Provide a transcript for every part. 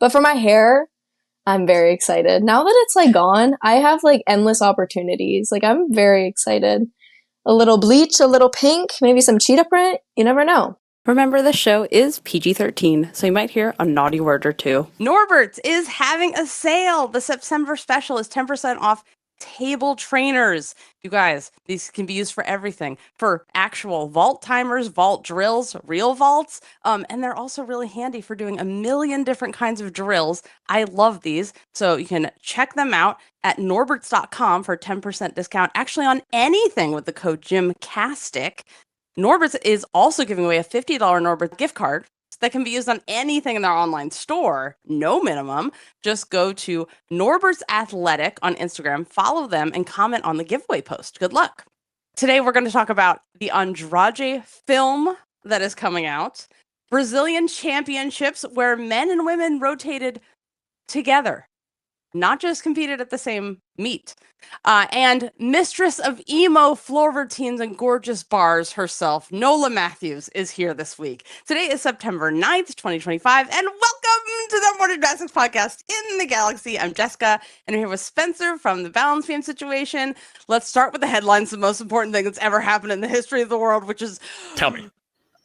But for my hair, I'm very excited. Now that it's like gone, I have like endless opportunities. Like I'm very excited. A little bleach, a little pink, maybe some cheetah print. You never know. Remember, the show is PG-13, so you might hear a naughty word or two. Norbert is having a sale. The September special is 10% off table trainers. You guys, these can be used for everything. For actual vault timers, vault drills, real vaults. And they're also really handy for doing a million different kinds of drills. I love these. So you can check them out at norberts.com for 10% discount, actually on anything with the code GYMCASTIC. Norbert is also giving away a $50 Norbert gift card that can be used on anything in their online store. No minimum. Just go to Norbert's Athletic on Instagram, follow them, and comment on the giveaway post. Good luck. Today, we're going to talk about the Andrade film that is coming out, Brazilian championships where men and women rotated together, not just competed at the same meet. And mistress of emo floor routines and gorgeous bars herself, Nola Matthews, is here this week. Today is September 9th, 2025, and welcome to the More Gymnastics podcast in the galaxy. I'm Jessica, and I'm here with Spencer from the Balance Beam Situation. Let's start with the headlines, the most important thing that's ever happened in the history of the world, which is... Tell me.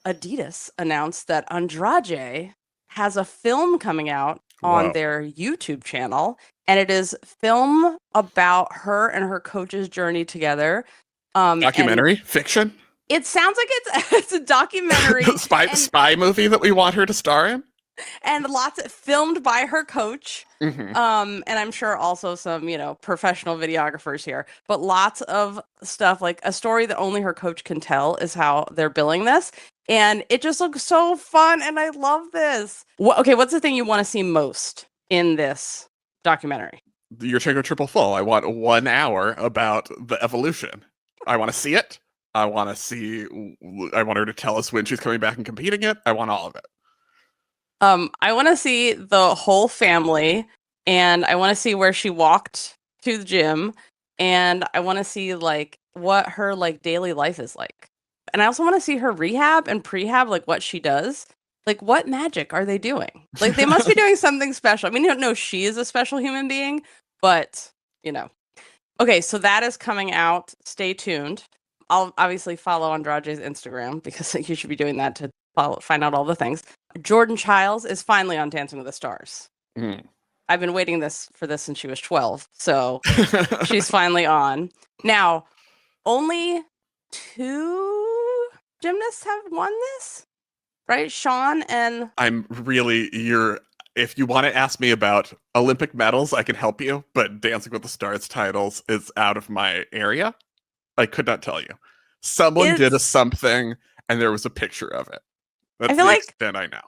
Adidas announced that Andrade has a film coming out on their YouTube channel, and it is film about her and her coach's journey together. Documentary? Fiction? It sounds like it's a documentary. spy movie that we want her to star in? And lots filmed by her coach. Mm-hmm. And I'm sure also some, professional videographers here. But lots of stuff, like a story that only her coach can tell is how they're billing this. And it just looks so fun, and I love this. Okay, what's the thing you want to see most in this documentary? Your Chenko triple full. I want 1 hour about the evolution. I want to see it. I want her to tell us when she's coming back and competing it. I want all of it. I want to see the whole family, and I want to see where she walked to the gym, and I want to see like what her like daily life is like. And I also want to see her rehab and prehab, like what she does. Like, what magic are they doing? Like, they must be doing something special. I mean, you don't know she is a special human being, but, Okay, so that is coming out. Stay tuned. I'll obviously follow Andrade's Instagram because you should be doing that to find out all the things. Jordan Chiles is finally on Dancing with the Stars. Mm. I've been waiting for this since she was 12, so she's finally on. Now, only 2 gymnasts have won this, right? Sean and... If you want to ask me about Olympic medals, I can help you, but Dancing with the Stars titles is out of my area. I could not tell you. Someone did something, and there was a picture of it. That's I feel like... extent I know.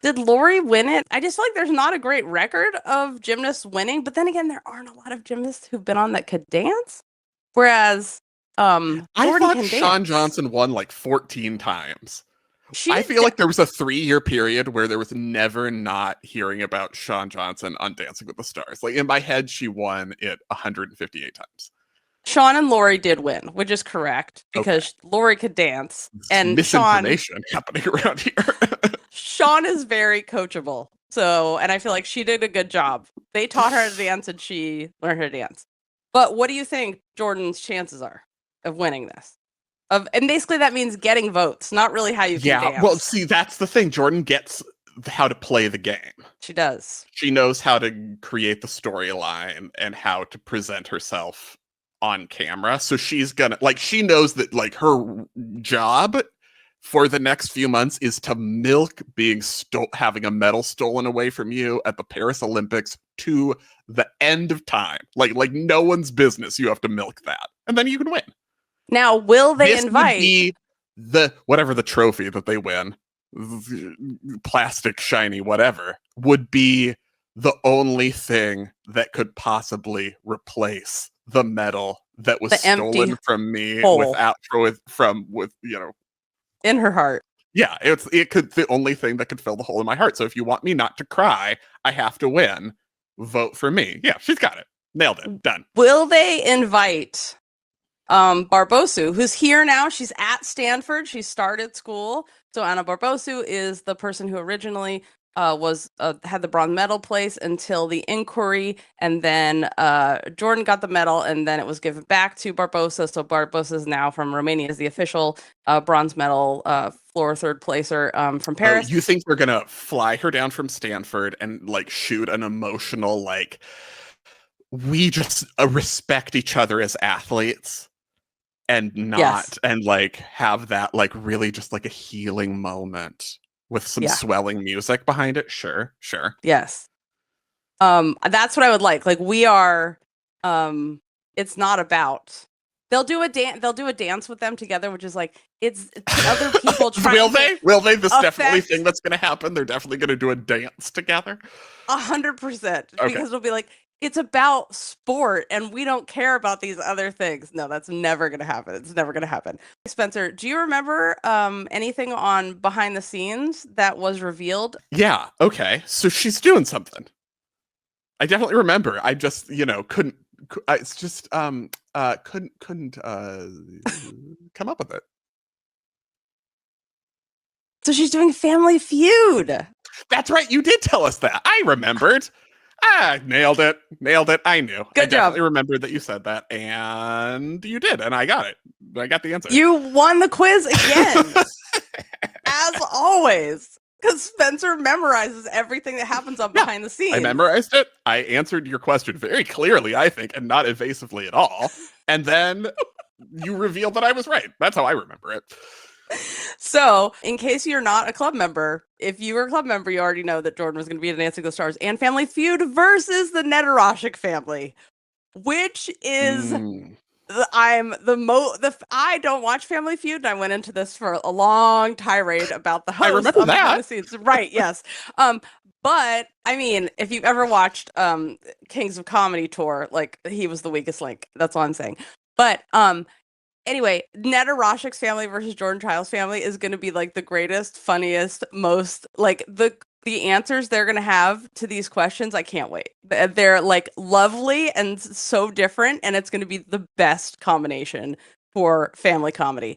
Did Lori win it? I just feel like there's not a great record of gymnasts winning, but then again, there aren't a lot of gymnasts who've been on that could dance. Whereas... I thought Shawn Johnson won like 14 times. I feel like there was a 3-year period where there was never not hearing about Shawn Johnson on Dancing with the Stars. Like in my head, she won it 158 times. Shawn and Lori did win, which is correct because Lori could dance. And misinformation happening around here. Shawn is very coachable. And I feel like she did a good job. They taught her how to dance and she learned how to dance. But what do you think Jordan's chances are of winning this? And basically that means getting votes, not really how you can dance. Yeah, well, see, that's the thing. Jordan gets how to play the game. She does. She knows how to create the storyline and how to present herself on camera. So she's gonna, she knows that, her job for the next few months is to milk having a medal stolen away from you at the Paris Olympics to the end of time. Like no one's business. You have to milk that. And then you can win. Now, will they invite... Would be whatever the trophy that they win, plastic, shiny, whatever, would be the only thing that could possibly replace the medal that was stolen from me in her heart. Yeah, the only thing that could fill the hole in my heart. So if you want me not to cry, I have to win. Vote for me. Yeah, she's got it. Nailed it. Done. Will they invite... Barbosa, who's here now? She's at Stanford. She started school. So Anna Barbosa is the person who originally had the bronze medal place until the inquiry, and then Jordan got the medal, and then it was given back to Barbosa. So Barbosa is now from Romania, is the official bronze medal floor third placer from Paris. You think they're gonna fly her down from Stanford and like shoot an emotional like we just respect each other as athletes and not and like have that like really just like a healing moment with some swelling music behind it? Sure. Yes. That's what I would like. Like we are it's not about they'll do a dance with them together, which is like it's other people trying Will they? This definitely thing that's gonna happen. They're definitely gonna do a dance together. 100%. Because it'll be like it's about sport and we don't care about these other things. No, that's never going to happen. It's never going to happen. Spencer, do you remember anything on behind the scenes that was revealed? Yeah. Okay. So she's doing something. I definitely remember. I just, couldn't it's just couldn't come up with it. So she's doing Family Feud. That's right. You did tell us that. I remembered. Nailed it. I knew. Good I job. definitely remembered that you said that, and you did, and I got it. I got the answer. You won the quiz again, as always, because Spencer memorizes everything that happens on behind the scenes. I memorized it. I answered your question very clearly, I think, and not evasively at all. And then you revealed that I was right. That's how I remember it. So, in case you're not a club member, if you were a club member, you already know that Jordan was going to be in Dancing with the Stars and Family Feud versus the Netarashik family, which is I don't watch Family Feud, and I went into this for a long tirade about the host on behind the scenes. Right? Yes. But I mean, if you've ever watched Kings of Comedy tour, like he was the weakest link. That's all I'm saying. But anyway, Netarashik's family versus Jordan Chiles' family is going to be like the greatest, funniest, most like the answers they're going to have to these questions. I can't wait. They're like lovely and so different, and it's going to be the best combination for family comedy.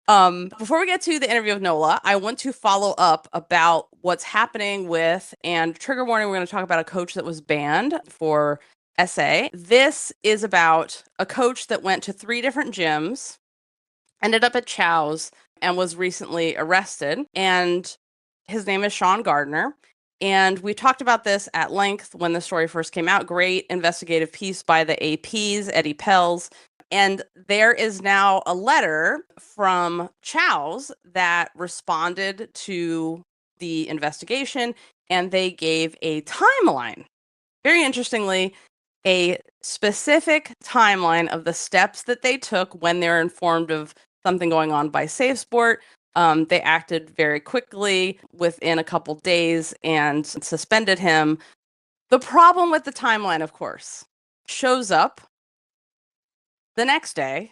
Before we get to the interview with Nola, I want to follow up about what's happening with, and trigger warning, we're going to talk about a coach that was banned for SA. This is about a coach that went to 3 different gyms, ended up at Chow's, and was recently arrested. And his name is Sean Gardner. And we talked about this at length when the story first came out. Great investigative piece by the AP's Eddie Pells. And there is now a letter from Chow's that responded to the investigation, and they gave a timeline. Very interestingly, a specific timeline of the steps that they took when they're informed of something going on by SafeSport. They acted very quickly within a couple days and suspended him. The problem with the timeline, of course, shows up the next day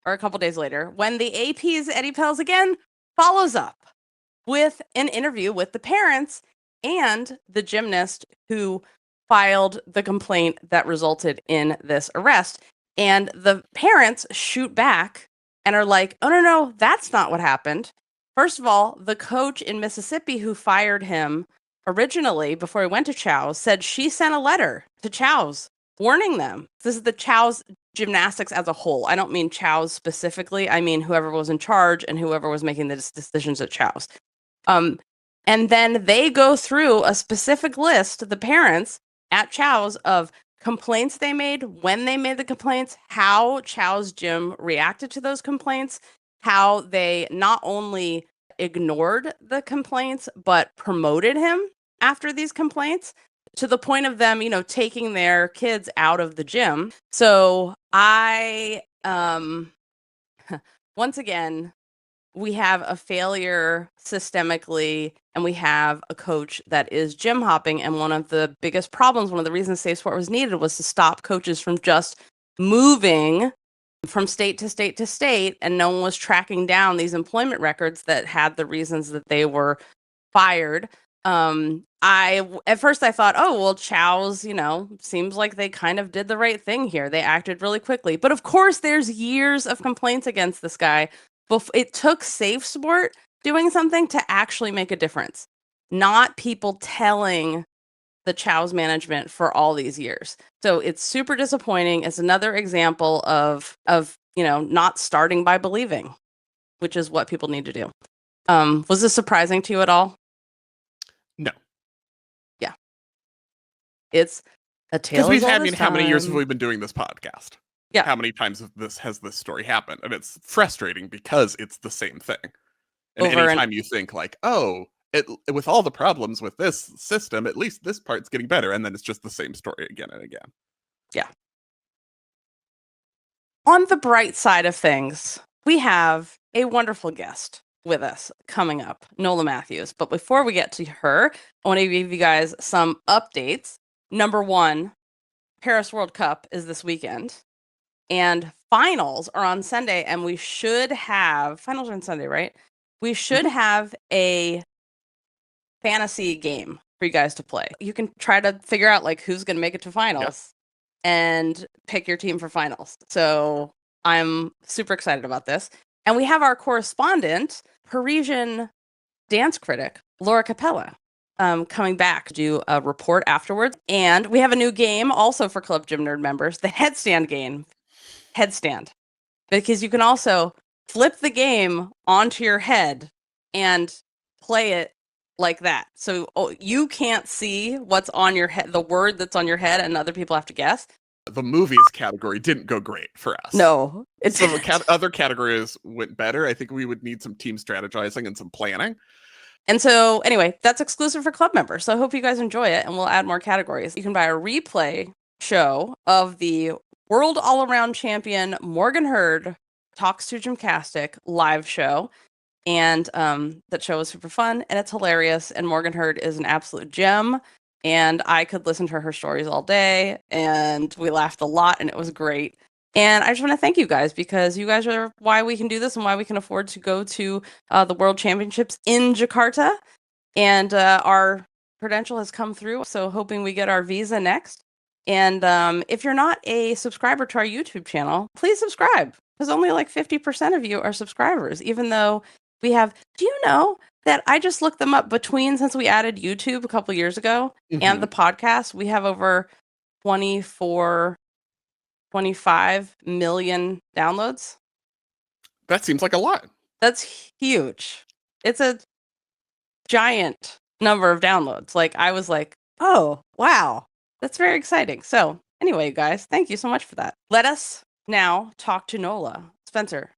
or a couple days later when the AP's Eddie Pells again follows up with an interview with the parents and the gymnast who filed the complaint that resulted in this arrest. And the parents shoot back and are like, oh, no, that's not what happened. First of all, the coach in Mississippi who fired him originally before he went to Chow's said she sent a letter to Chow's warning them. This is the Chow's Gymnastics as a whole. I don't mean Chow's specifically. I mean whoever was in charge and whoever was making the decisions at Chow's. And then they go through a specific list, the parents at Chow's, of complaints they made, when they made the complaints, how Chow's gym reacted to those complaints, how they not only ignored the complaints, but promoted him after these complaints, to the point of them, taking their kids out of the gym. So I, once again, we have a failure systemically, and we have a coach that is gym hopping. And one of the biggest problems, one of the reasons SafeSport was needed, was to stop coaches from just moving from state to state to state, and no one was tracking down these employment records that had the reasons that they were fired. At first I thought, oh, well, Chow's, seems like they kind of did the right thing here. They acted really quickly. But of course, there's years of complaints against this guy. It took SafeSport doing something to actually make a difference. not people telling the Chow's management for all these years. So it's super disappointing. It's another example of not starting by believing, which is what people need to do. Was this surprising to you at all? No. Yeah. It's a tale as old as time. How many years have we been doing this podcast? Yeah. How many times has this story happened? And it's frustrating because it's the same thing. And anytime you think like, oh, with all the problems with this system, at least this part's getting better. And then it's just the same story again and again. Yeah. On the bright side of things, we have a wonderful guest with us coming up, Nola Matthews. But before we get to her, I want to give you guys some updates. Number one, Paris World Cup is this weekend. And finals are on Sunday. And we should have... Finals are on Sunday, right? We should have a fantasy game for you guys to play. You can try to figure out like who's going to make it to finals and pick your team for finals. So I'm super excited about this. And we have our correspondent, Parisian dance critic, Laura Capella, coming back to do a report afterwards. And we have a new game also for Club Gym Nerd members, the Headstand game, Headstand, because you can also flip the game onto your head and play it like that. So you can't see what's on your head, the word that's on your head, and other people have to guess. The movies category didn't go great for us. No. So other categories went better. I think we would need some team strategizing and some planning. And so anyway, that's exclusive for club members. So I hope you guys enjoy it, and we'll add more categories. You can buy a replay show of the world all-around champion Morgan Hurd Talks to Gymnastic live show. And that show is super fun and it's hilarious. And Morgan Hurd is an absolute gem. And I could listen to her stories all day. And we laughed a lot and it was great. And I just want to thank you guys because you guys are why we can do this and why we can afford to go to the World Championships in Jakarta. And our credential has come through. So hoping we get our visa next. And if you're not a subscriber to our YouTube channel, please subscribe. Because only like 50% of you are subscribers, even though we have, do you know that I just looked them up since we added YouTube a couple years ago and the podcast, we have over 25 million downloads. That seems like a lot. That's huge. It's a giant number of downloads. Like I was like, oh, wow, that's very exciting. So anyway, guys, thank you so much for that. Let us now talk to Nola. Spencer,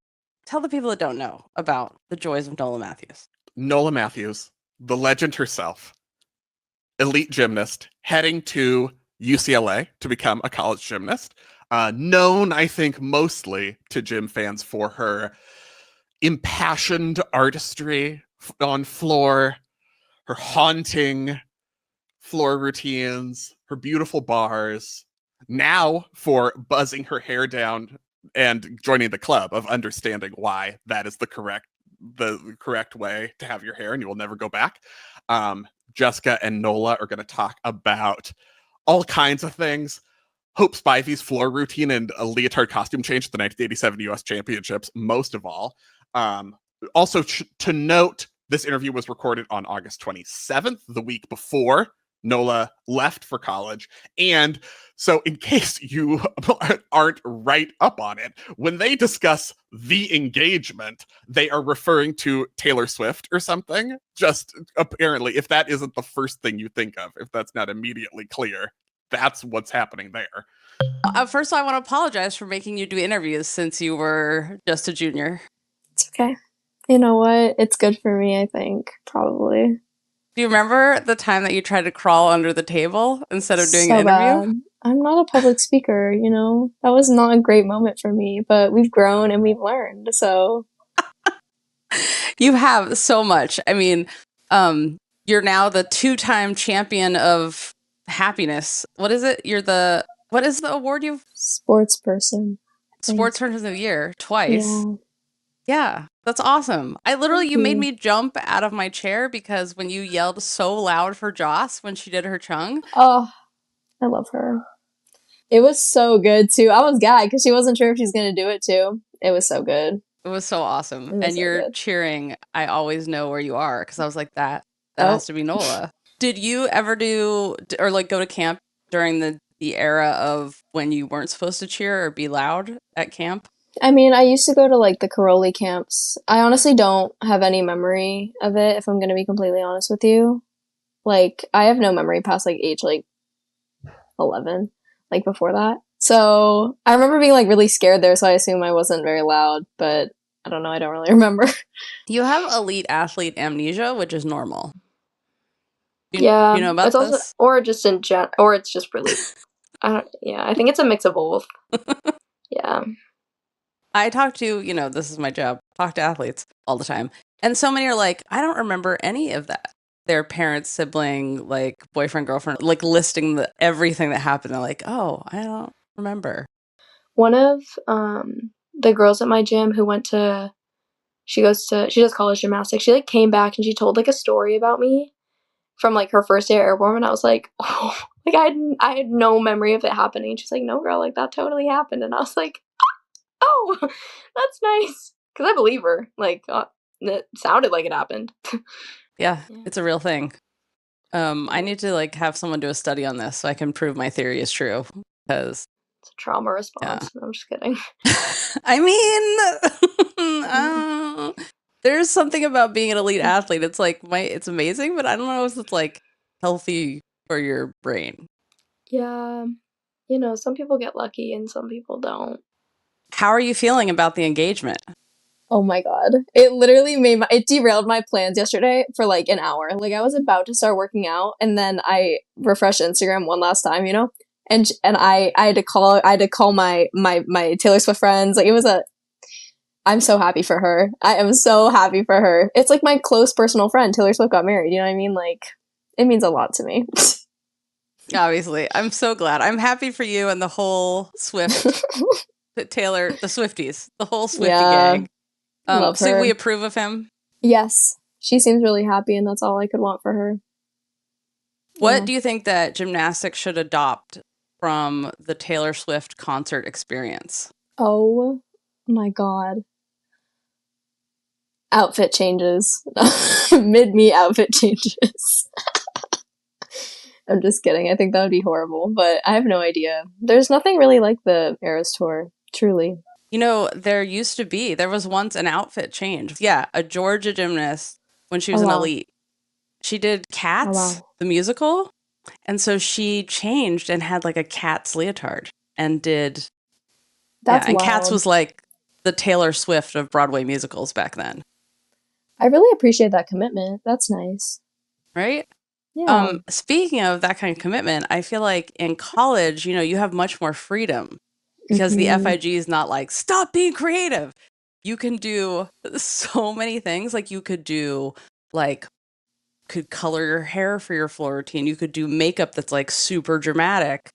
tell the people that don't know about the joys of Nola Matthews. Nola Matthews, the legend herself, elite gymnast, heading to UCLA to become a college gymnast. Known, I think, mostly to gym fans for her impassioned artistry on floor, her haunting floor routines, her beautiful bars. Now for buzzing her hair down and joining the club of understanding why that is the correct way to have your hair and you will never go back. Jessica and Nola are going to talk about all kinds of things. Hope Spivey's floor routine and a leotard costume change at the 1987 US Championships, most of all. Also, to note, this interview was recorded on August 27th, the week before Nola left for college. And so in case you aren't right up on it, when they discuss the engagement, they are referring to Taylor Swift or something. Just apparently, if that isn't the first thing you think of, if that's not immediately clear, that's what's happening there. First, I want to apologize for making you do interviews since you were just a junior. It's okay. You know what? It's good for me, I think, probably. Do you remember the time that you tried to crawl under the table instead of doing an interview? Bad. I'm not a public speaker, you know? That was not a great moment for me, but we've grown and we've learned, so. You have so much. I mean, you're now the 2-time champion of happiness. What is it? What is the award you've? Sports person. Sports person of the year, twice. Yeah, that's awesome. You made me jump out of my chair because when you yelled so loud for Joss when she did her chung. Oh, I love her. It was so good too. I was gagged because she wasn't sure if she's going to do it too. It was so good. It was so awesome. And you're cheering, I always know where you are, because I was like, that That has to be Nola. Did you ever do or like go to camp during the era of when you weren't supposed to cheer or be loud at camp? I mean, I used to go to like the Karoli camps. I honestly don't have any memory of it, if I'm going to be completely honest with you. Like, I have no memory past like age like 11, like before that. So I remember being like really scared there, so I assume I wasn't very loud, but I don't know. I don't really remember. You have elite athlete amnesia, which is normal. You know about it's also, this? or just in or it's just really, I think it's a mix of both. Yeah. I talk to, this is my job, talk to athletes all the time. And so many are like, I don't remember any of that. Their parents, sibling, like boyfriend, girlfriend, like listing everything that happened. They're like, oh, I don't remember. One of the girls at my gym who she does college gymnastics. She like came back and she told like a story about me from like her first day at Airborne, and I was like, oh, like I had no memory of it happening. She's like, no, girl, like that totally happened, and I was like, oh, that's nice, because I believe her. Like it sounded like it happened. Yeah, it's a real thing. I need to like have someone do a study on this so I can prove my theory is true, because it's a trauma response. Yeah. No, I'm just kidding. I mean, there's something about being an elite athlete. It's like it's amazing, but I don't know if it's like healthy for your brain. Yeah, some people get lucky and some people don't. How are you feeling about the engagement? Oh my god. It literally it derailed my plans yesterday for like an hour. Like I was about to start working out and then I refreshed Instagram one last time, and I had to call my Taylor Swift friends. Like I'm so happy for her. I am so happy for her. It's like my close personal friend. Taylor Swift got married. You know what I mean? Like it means a lot to me. Obviously. I'm so glad. I'm happy for you and the whole Swift Taylor, the Swifties, the whole Swiftie gang. Love her. So we approve of him? Yes. She seems really happy and that's all I could want for her. What do you think that gymnastics should adopt from the Taylor Swift concert experience? Oh my god. Outfit changes. Mid-me outfit changes. I'm just kidding. I think that would be horrible, but I have no idea. There's nothing really like the Eras Tour, truly. There was once an outfit change. Yeah, a Georgia gymnast when she was an elite. She did Cats, the musical, and so she changed and had like a Cats leotard and did. That's and wild. Cats was like the Taylor Swift of Broadway musicals back then. I really appreciate that commitment. That's nice. Right? Yeah. Speaking of that kind of commitment, I feel like in college, you have much more freedom because the FIG is not like, stop being creative. You can do so many things. Like you could do could color your hair for your floor routine. You could do makeup that's like super dramatic.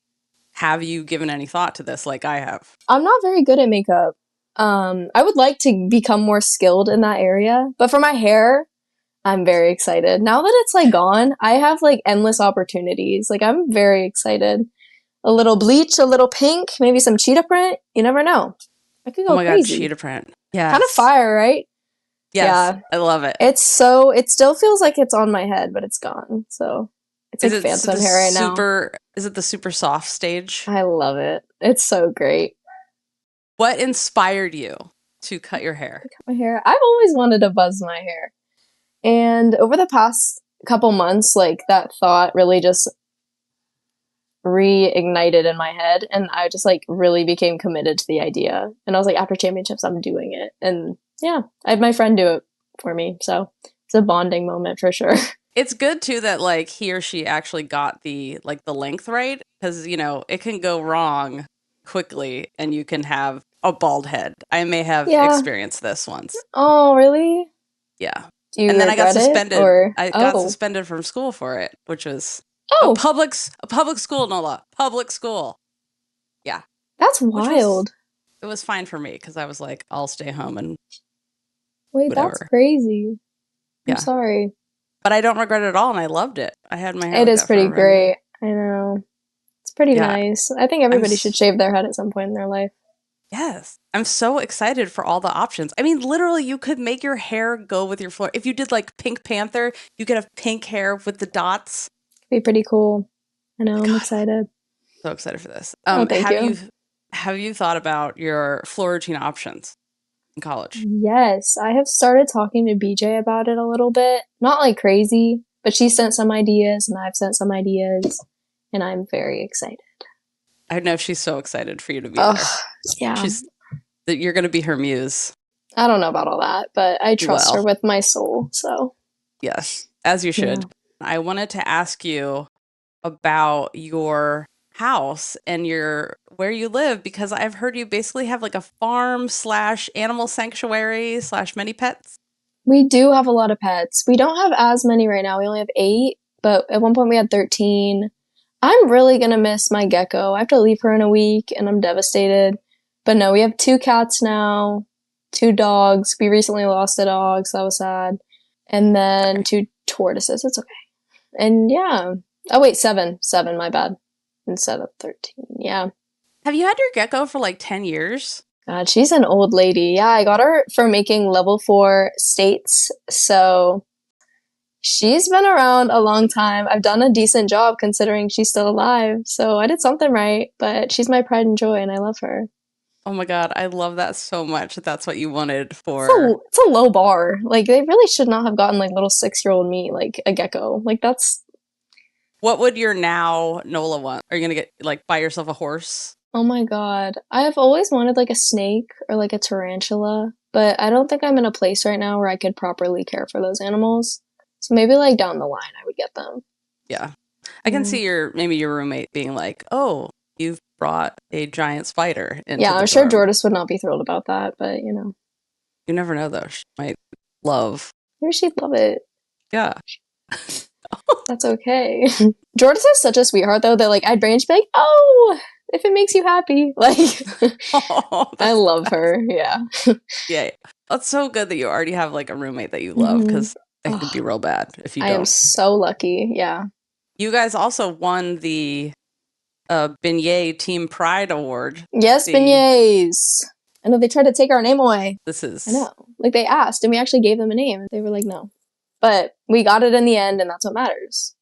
Have you given any thought to this like I have? I'm not very good at makeup. I would like to become more skilled in that area, but for my hair, I'm very excited. Now that it's like gone, I have like endless opportunities. Like I'm very excited. A little bleach, a little pink, maybe some cheetah print. You never know. I could go crazy. God, cheetah print. Yeah. Kind of fire, right? Yes, yeah. I love it. It still feels like it's on my head, but it's gone. So it's like phantom hair right now. Is it the super soft stage? I love it. It's so great. What inspired you to cut your hair? Cut my hair. I've always wanted to buzz my hair. And over the past couple months, like that thought really just reignited in my head. And I just like really became committed to the idea. And I was like, after championships, I'm doing it. And yeah, I had my friend do it for me. So it's a bonding moment for sure. It's good too that like he or she actually got the length right. Because, it can go wrong quickly and you can have a bald head. I may have experienced this once. Oh, really? Yeah. And then I got suspended. I got suspended from school for it, which was a public school, Nola. Public school. Yeah. That's wild. It was fine for me because I was like, I'll stay home and whatever. That's crazy. I'm sorry. But I don't regret it at all, and I loved it. I had my hair. It is pretty great. I know. It's pretty nice. I think everybody should shave their head at some point in their life. Yes. I'm so excited for all the options. I mean, literally, you could make your hair go with your floor. If you did like Pink Panther, you could have pink hair with the dots. Be pretty cool. I know, I'm excited. So excited for this. Oh, thank you. Have you thought about your floor routine options in college? Yes, I have started talking to BJ about it a little bit. Not like crazy, but she sent some ideas and I've sent some ideas, and I'm very excited. I know she's so excited for you to be there. Yeah. You're going to be her muse. I don't know about all that, but I trust her with my soul, so. Yes, as you should. Yeah. I wanted to ask you about your house and where you live, because I've heard you basically have like a farm / animal sanctuary / many pets. We do have a lot of pets. We don't have as many right now. We only have 8, but at one point we had 13. I'm really going to miss my gecko. I have to leave her in a week and I'm devastated. But no, we have 2 cats now, 2 dogs. We recently lost a dog, so that was sad. And then 2 tortoises. It's okay. And yeah. Oh, wait, 7. 7, my bad. Instead of 13. Yeah. Have you had your gecko for like 10 years? God, she's an old lady. Yeah, I got her for making level 4 states. So she's been around a long time. I've done a decent job considering she's still alive. So I did something right, but she's my pride and joy and I love her. Oh my God, I love that so much. That's what you wanted for... It's a low bar. Like, they really should not have gotten, like, little 6-year-old me, like, a gecko. Like, that's... What would your now Nola want? Are you going to get, like, buy yourself a horse? Oh my God. I have always wanted, like, a snake or, like, a tarantula. But I don't think I'm in a place right now where I could properly care for those animals. So maybe, like, down the line I would get them. Yeah. I can see maybe your roommate being like, oh, you've brought a giant spider into I'm the sure dorm. Jordis would not be thrilled about that, but you know. You never know though. She might love. Maybe she'd love it. Yeah. That's okay. Jordis is such a sweetheart though that like I'd range be like, oh, if it makes you happy. Like I love her. Yeah. Yeah. That's so good that you already have like a roommate that you love, because it could be real bad if you don't. I am so lucky. Yeah. You guys also won the Beignet Team Pride Award. Yes, beignets. I know they tried to take our name away. I know. Like they asked and we actually gave them a name. They were like, no. But we got it in the end and that's what matters.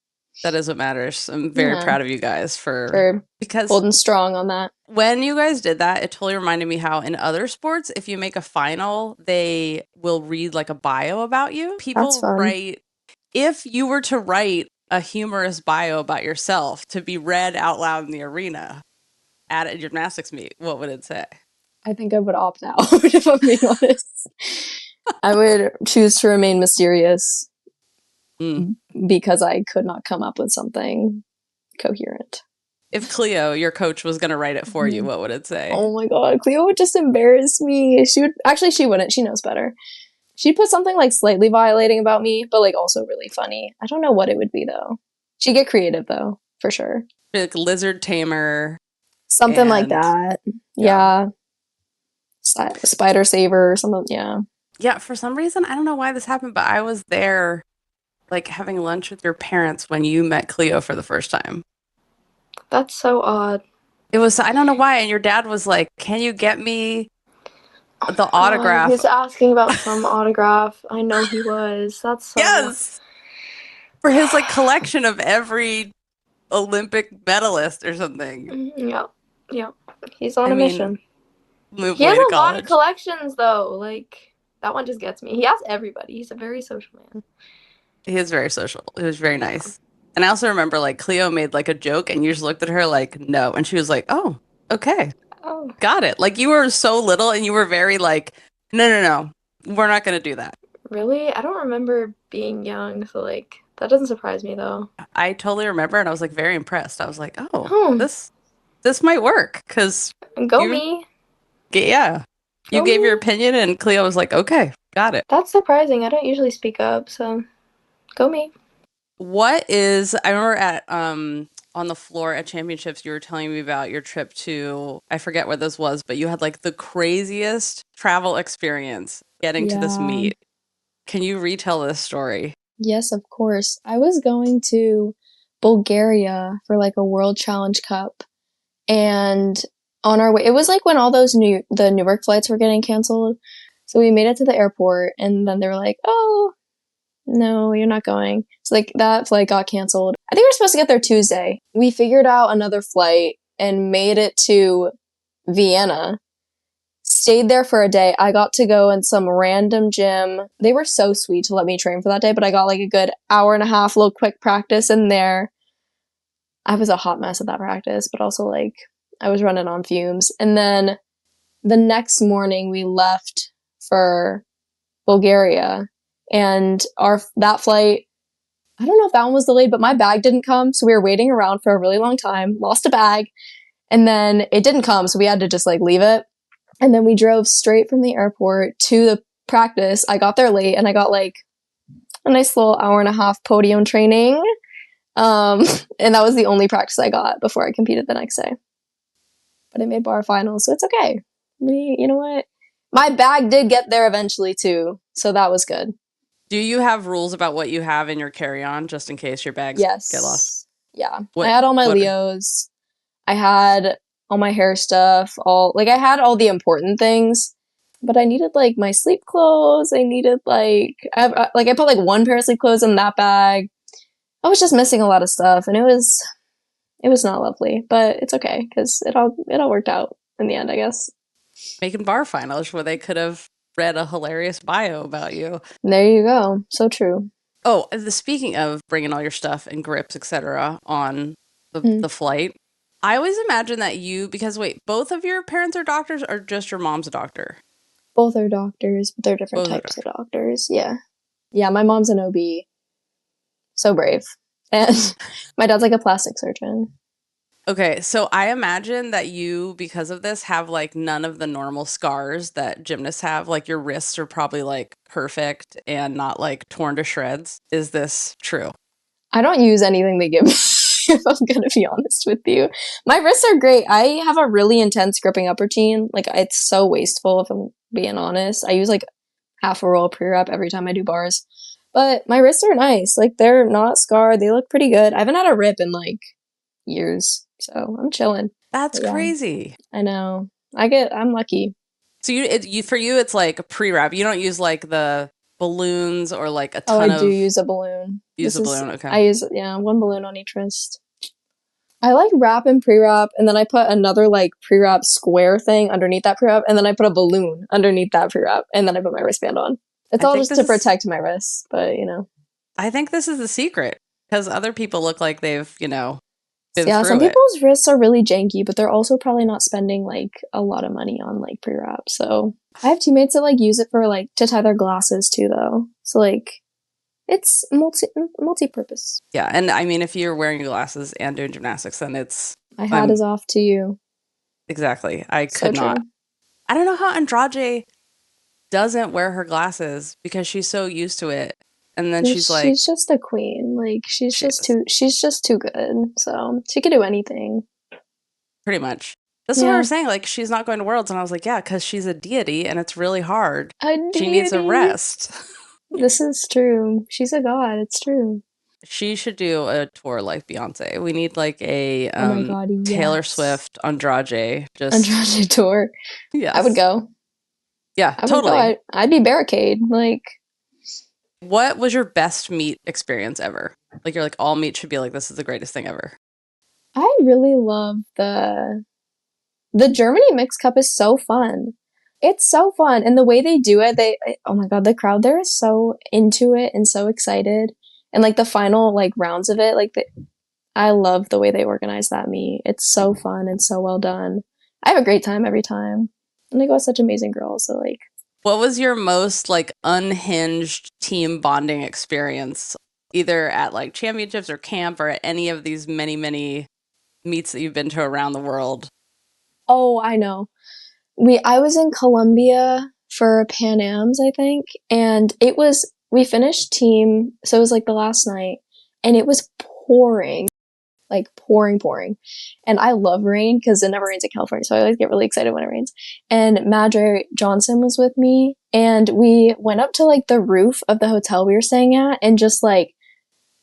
That is what matters. I'm very proud of you guys because holding strong on that. When you guys did that, it totally reminded me how in other sports, if you make a final, they will read like a bio about you. People write, if you were to write a humorous bio about yourself to be read out loud in the arena at a gymnastics meet, what would it say? I think I would opt out, if I'm being honest. I would choose to remain mysterious because I could not come up with something coherent. If Cleo, your coach, was going to write it for you, what would it say? Oh my God, Cleo would just embarrass me. She wouldn't. She knows better. She'd put something like slightly violating about me, but like also really funny. I don't know what it would be though. She'd get creative though, for sure. Like lizard tamer. Something like that. Yeah. Spider saver or something. Yeah. Yeah, for some reason, I don't know why this happened, but I was there like having lunch with your parents when you met Cleo for the first time. That's so odd. It was, I don't know why. And your dad was like, can you get me the autograph? He was asking about some autograph. I know he was. That's so... Yes. For his like collection of every Olympic medalist or something. Yeah. He's on a mission. He has a lot of collections though. Like that one just gets me. He has everybody. He's a very social man. He is very social. It was very nice. And I also remember like Cleo made like a joke and you just looked at her like, no. And she was like, oh, okay. Oh, got it. Like you were so little and you were very like, no. We're not going to do that. Really? I don't remember being young. So like, that doesn't surprise me though. I totally remember and I was like very impressed. I was like, oh, this might work. Because me. Yeah. You gave your opinion and Cleo was like, okay, got it. That's surprising. I don't usually speak up. So go me. I remember at on the floor at championships, you were telling me about your trip to, I forget where this was, but you had like the craziest travel experience getting to this meet. Can you retell this story? Yes, of course. I was going to Bulgaria for like a World Challenge Cup, and on our way. It was like when all those the Newark flights were getting canceled. So we made it to the airport, and then they were like, "Oh, no, you're not going." So like that flight got canceled. I think we were supposed to get there Tuesday. We figured out another flight and made it to Vienna. Stayed there for a day. I got to go in some random gym. They were so sweet to let me train for that day, but I got like a good hour and a half, little quick practice in there. I was a hot mess at that practice, but also like I was running on fumes. And then the next morning we left for Bulgaria, and that flight, I don't know if that one was delayed, but my bag didn't come. So we were waiting around for a really long time, lost a bag, and then it didn't come. So we had to just like leave it. And then we drove straight from the airport to the practice. I got there late, and I got like a nice little hour and a half podium training. And that was the only practice I got before I competed the next day. But I made bar finals, so it's okay. You know what? My bag did get there eventually too, so that was good. Do you have rules about what you have in your carry-on just in case your bags get lost? Yeah. I had all my Leos. I had all my hair stuff, I had all the important things, but I needed like my sleep clothes. I needed I put like one pair of sleep clothes in that bag. I was just missing a lot of stuff, and it was not lovely, but it's okay because it all worked out in the end, I guess. Making bar finals where they could have read a hilarious bio about you. There you go. So true. Oh, speaking of bringing all your stuff and grips, etc., on the flight, I always imagine that because both of your parents are doctors, or just your mom's a doctor? Both are doctors, but they're different types of doctors. Yeah. Yeah, my mom's an OB. So brave. And my dad's like a plastic surgeon. Okay, so I imagine that you, because of this, have like none of the normal scars that gymnasts have. Like your wrists are probably like perfect and not like torn to shreds. Is this true? I don't use anything they give me, if I'm going to be honest with you. My wrists are great. I have a really intense gripping up routine. Like it's so wasteful, if I'm being honest. I use like half a roll of pre-rep every time I do bars. But my wrists are nice. Like they're not scarred. They look pretty good. I haven't had a rip in like years. So I'm chilling. That's crazy. I know. I'm lucky. So for you, it's like a pre-wrap. You don't use like the balloons or like a ton of... Oh, I do use a balloon. Okay. I use, one balloon on each wrist. I like wrap and pre-wrap, and then I put another like pre-wrap square thing underneath that pre-wrap, and then I put a balloon underneath that pre-wrap, and then I put my wristband on. It's all just to protect my wrists, but I think this is the secret, because other people look like they've, some people's wrists are really janky, but they're also probably not spending like a lot of money on like pre-wrap. So I have teammates that like use it for like to tie their glasses too, though. So like it's multi-purpose. Yeah, and I mean, if you're wearing your glasses and doing gymnastics, then it's my hat is off to you. Exactly. I could not. I don't know how Andrade doesn't wear her glasses because she's so used to it. And then she's just a queen. Like she's just too good. So she could do anything. Pretty much. That's what we were saying. Like she's not going to Worlds, and I was like, yeah, because she's a deity, and it's really hard. She needs a rest. This is true. She's a god. It's true. She should do a tour like Beyonce. We need like a Taylor Swift Andrade tour. Yeah, I would go. Yeah, totally. I'd be barricade. Like. What was your best meet experience ever? Like you're like, all meet should be like, this is the greatest thing ever. I really love the Germany Mixed Cup is so fun. It's so fun. And the way they do it, oh my God, the crowd there is so into it and so excited. And like the final like rounds of it, I love the way they organize that meet. It's so fun and so well done. I have a great time every time. And I go with such amazing girls. So like. What was your most like unhinged team bonding experience, either at like championships or camp or at any of these many, many meets that you've been to around the world? Oh, I know. I was in Colombia for Pan Ams, I think, and we finished team, so it was like the last night, and it was pouring. Like pouring. And I love rain because it never rains in California. So I always get really excited when it rains. And Madre Johnson was with me, and we went up to like the roof of the hotel we were staying at and just like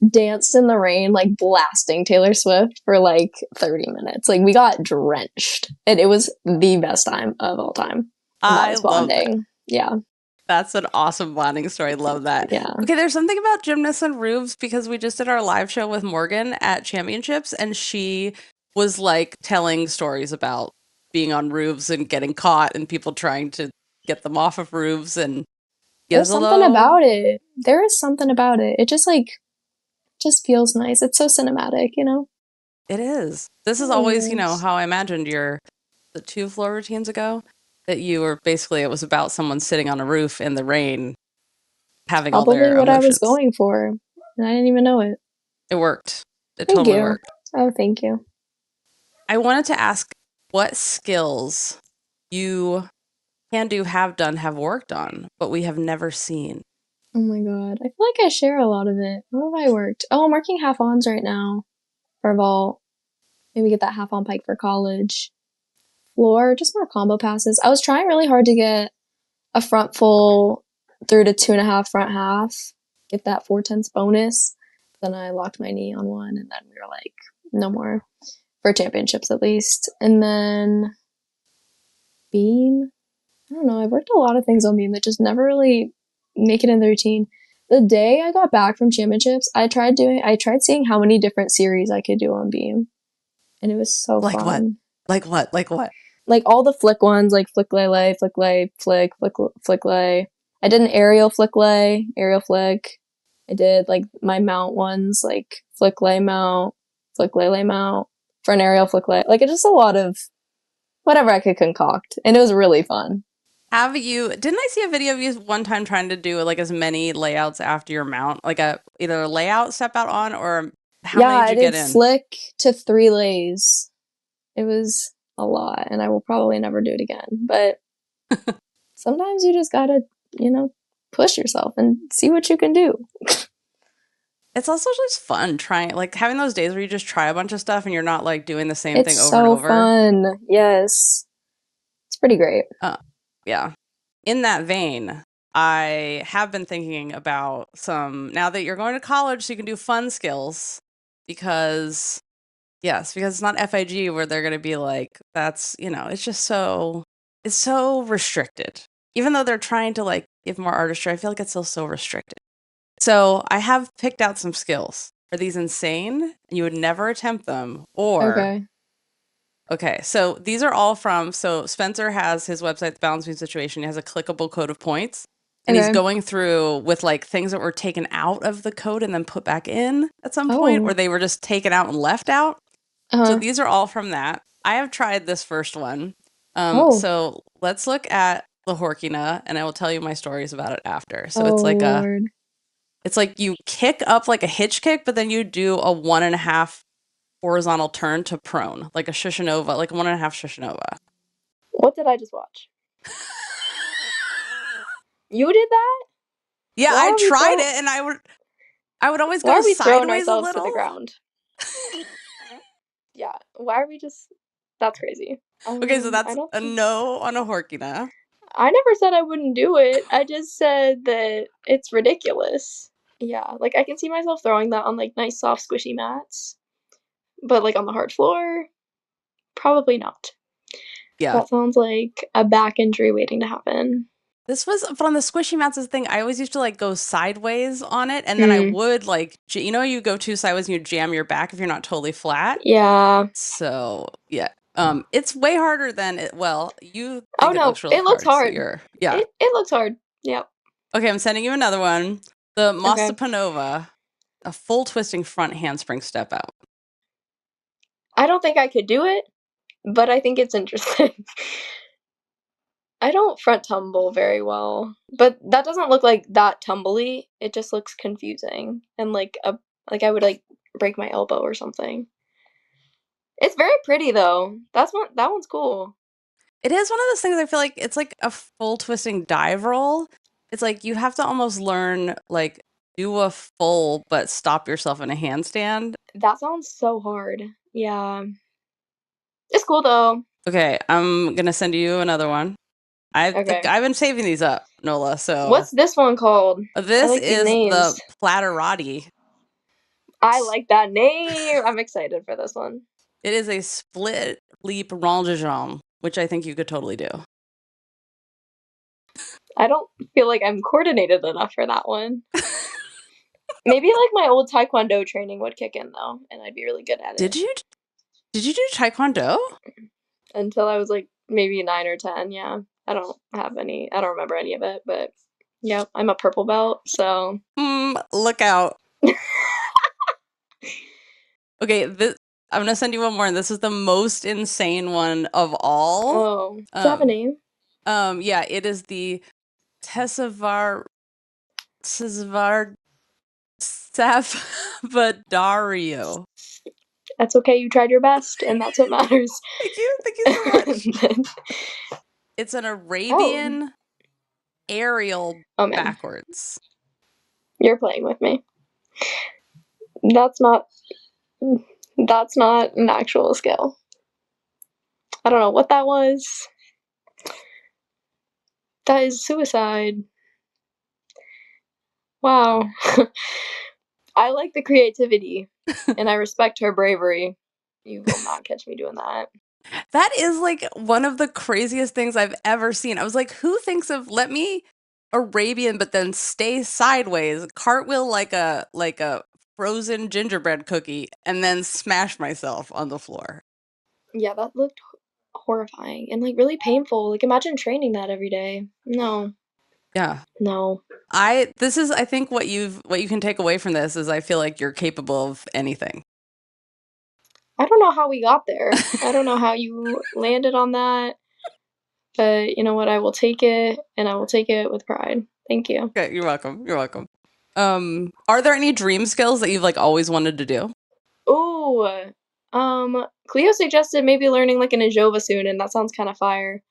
danced in the rain, like blasting Taylor Swift for like 30 minutes. Like we got drenched, and it was the best time of all time. And that was bonding. That. Yeah. That's an awesome bonding story. Love that. Yeah. Okay, there's something about gymnasts and roofs because we just did our live show with Morgan at Championships, and she was like telling stories about being on roofs and getting caught and people trying to get them off of roofs. And there's something about it. There is something about it. It just feels nice. It's so cinematic, you know? It is. This is always, you know, how I imagined the 2 floor routines ago, that you were basically, it was about someone sitting on a roof in the rain having all their emotions. Probably what I was going for, and I didn't even know it. It worked. It Thank totally you. worked. Oh, thank you. I wanted to ask what skills you have done, have worked on, but we have never seen. Oh my god. I feel like I share a lot of it. What have I worked? Oh, I'm working half-ons right now for vault. Maybe get that half-on pike for college. Floor, just more combo passes. I was trying really hard to get a front full through to 2.5 front half. Get that 4/10 bonus. Then I locked my knee on one, and then we were like, no more. For championships, at least. And then beam. I don't know. I've worked a lot of things on beam that just never really make it in the routine. The day I got back from championships, I tried seeing how many different series I could do on beam. And it was so like fun. Like what? Like all the flick ones, like flick lay, flick lay, flick lay. I did an aerial flick lay, aerial flick. I did like my mount ones, like flick lay mount, flick lay mount for an aerial flick lay. Like it's just a lot of whatever I could concoct. And it was really fun. Didn't I see a video of you one time trying to do like as many layouts after your mount? Like either a layout step out on, or how many did you get in? Flick to 3 lays. It was a lot, and I will probably never do it again. But sometimes you just gotta, push yourself and see what you can do. It's also just fun trying, like having those days where you just try a bunch of stuff and you're not like doing the same thing over and over. It's so fun. Yes. It's pretty great. Yeah. In that vein, I have been thinking about now that you're going to college so you can do fun skills, because it's not FIG where they're going to be like, that's, it's so restricted. Even though they're trying to like give more artistry, I feel like it's still so restricted. So I have picked out some skills. Are these insane and you would never attempt them? Or okay, so these are all so Spencer has his website, The Balance Beam Situation. He has a clickable code of points. And he's going through with like things that were taken out of the code and then put back in at some point, or they were just taken out and left out. So these are all from that. I have tried this first one. So let's look at the Horkina, and I will tell you my stories about it after. So it's like you kick up like a hitch kick, but then you do a 1.5 horizontal turn to prone, like a Shushanova, like 1.5 Shushanova. What did I just watch? You did that? Yeah, I tried it, and I would always go sideways a little. To the ground? Yeah, why are we just? That's crazy. Okay, so that's a no on a Horkina. I never said I wouldn't do it. I just said that it's ridiculous. Yeah, like I can see myself throwing that on like nice soft squishy mats, but like on the hard floor, probably not. Yeah, that sounds like a back injury waiting to happen. But on the squishy mats, thing, I always used to like go sideways on it, and then I would like, you go too sideways and you jam your back if you're not totally flat. Yeah. So yeah, it's way harder than it. Well, you. Think it looks really hard. It looks hard. So it looks hard. Yep. Okay, I'm sending you another one. The Mostapanova, a full twisting front handspring step out. I don't think I could do it, but I think it's interesting. I don't front tumble very well, but that doesn't look like that tumbly. It just looks confusing and like I would like break my elbow or something. It's very pretty though. That one's cool. It is one of those things. I feel like it's like a full twisting dive roll. It's like you have to almost learn like do a full but stop yourself in a handstand. That sounds so hard. Yeah. It's cool though. Okay, I'm gonna send you another one. I've been saving these up, Nola. So what's this one called? This is the Platterati. I like that name. I'm excited for this one. It is a split leap rond de jambe, which I think you could totally do. I don't feel like I'm coordinated enough for that one. Maybe like my old Taekwondo training would kick in though, and I'd be really good at it. Did you do Taekwondo? Until I was like maybe 9 or 10, yeah. I don't remember any of it, but yeah, I'm a purple belt, so. Look out. Okay, I'm gonna send you one more, and this is the most insane one of all. Oh, does it have a name? Yeah, it is the Sabbatical. That's okay, you tried your best, and that's what matters. Thank you so much. It's an Arabian aerial backwards. You're playing with me. That's not an actual skill. I don't know what that was. That is suicide. Wow. I like the creativity, and I respect her bravery. You will not catch me doing that. That is like one of the craziest things I've ever seen. I was like, who thinks of let me Arabian but then stay sideways, cartwheel like a frozen gingerbread cookie, and then smash myself on the floor? Yeah, that looked horrifying and like really painful. Like imagine training that every day. No. Yeah. No. This is I think what you can take away from this is I feel like you're capable of anything. I don't know how we got there. I don't know how you landed on that. But you know what? I will take it, and I will take it with pride. Thank you. Okay, you're welcome. You're welcome. Are there any dream skills that you've like always wanted to do? Oh, Cleo suggested maybe learning like an Ajova soon, and that sounds kind of fire.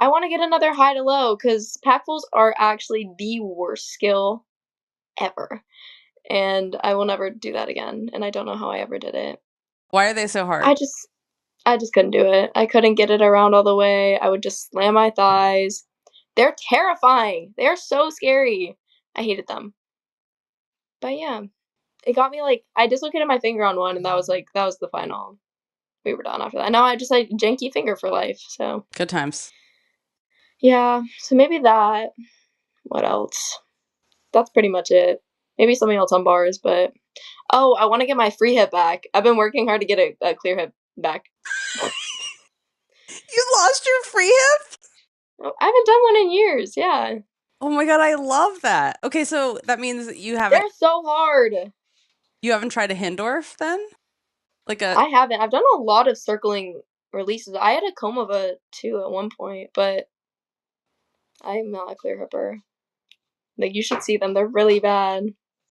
I want to get another high to low because packfuls are actually the worst skill ever, and I will never do that again. And I don't know how I ever did it. Why are they so hard? I just couldn't do it. I couldn't get it around all the way. I would just slam my thighs. They're terrifying. They're so scary. I hated them. But yeah, it got me like, I dislocated my finger on one, and that was the final. We were done after that. Now I just like janky finger for life, so. Good times. Yeah, so maybe that. What else? That's pretty much it. Maybe something else on bars, but. Oh, I want to get my free hip back. I've been working hard to get a clear hip back. You lost your free hip? I haven't done one in years, yeah. Oh my god, I love that. Okay, so that means you haven't. They're so hard. You haven't tried a Hindorf then? I haven't. I've done a lot of circling releases. I had a Komova too at one point, but I'm not a clear hipper. Like you should see them. They're really bad.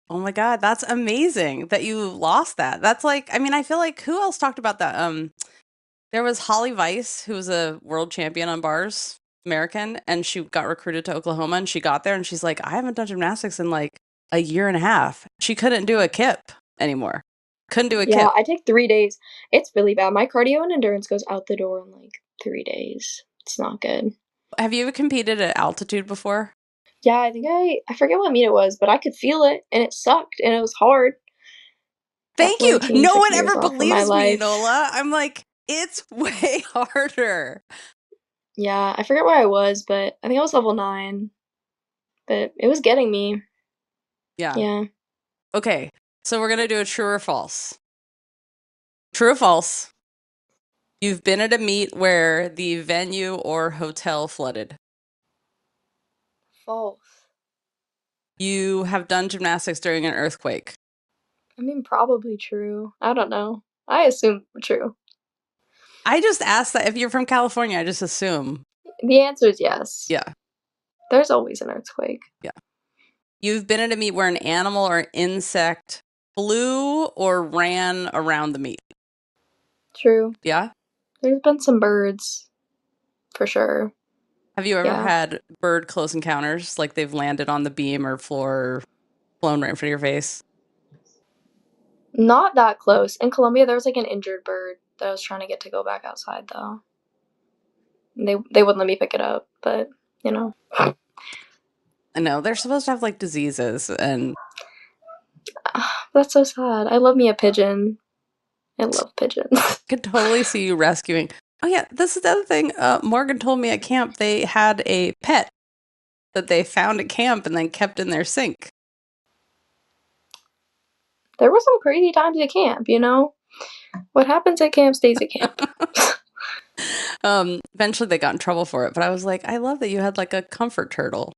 Oh my god, that's amazing that you lost that. That's like, I mean, I feel like who else talked about that? There was Holly Weiss, who was a world champion on bars, American, and she got recruited to Oklahoma, and she got there and she's like, I haven't done gymnastics in like a year and a half. She couldn't do a kip anymore. Couldn't do a kip. Yeah, I take 3 days. It's really bad. My cardio and endurance goes out the door in like 3 days. It's not good. Have you ever competed at altitude before? Yeah, I think I forget what meet it was, but I could feel it, and it sucked, and it was hard. Thank you. No one ever believes me, Nola. I'm like, it's way harder. Yeah, I forget where I was, but I think I was level 9. But it was getting me. Yeah. Yeah. Okay, so we're going to do a true or false. True or false? You've been at a meet where the venue or hotel flooded. False. You have done gymnastics during an earthquake. I mean, probably true. I don't know. I assume true. I just asked that. If you're from California, I just assume. The answer is yes. Yeah. There's always an earthquake. Yeah. You've been at a meet where an animal or insect flew or ran around the meet. True. Yeah? There's been some birds, for sure. Have you ever had bird close encounters? Like they've landed on the beam or floor or flown right in front of your face? Not that close. In Colombia, there was like an injured bird that I was trying to get to go back outside, though. They wouldn't let me pick it up, but, you know. I know. They're supposed to have like diseases and... That's so sad. I love me a pigeon. I love pigeons. I could totally see you rescuing. Oh yeah, this is the other thing. Morgan told me at camp they had a pet that they found at camp and then kept in their sink. There were some crazy times at camp, you know? What happens at camp stays at camp. Eventually they got in trouble for it, but I was like, I love that you had like a comfort turtle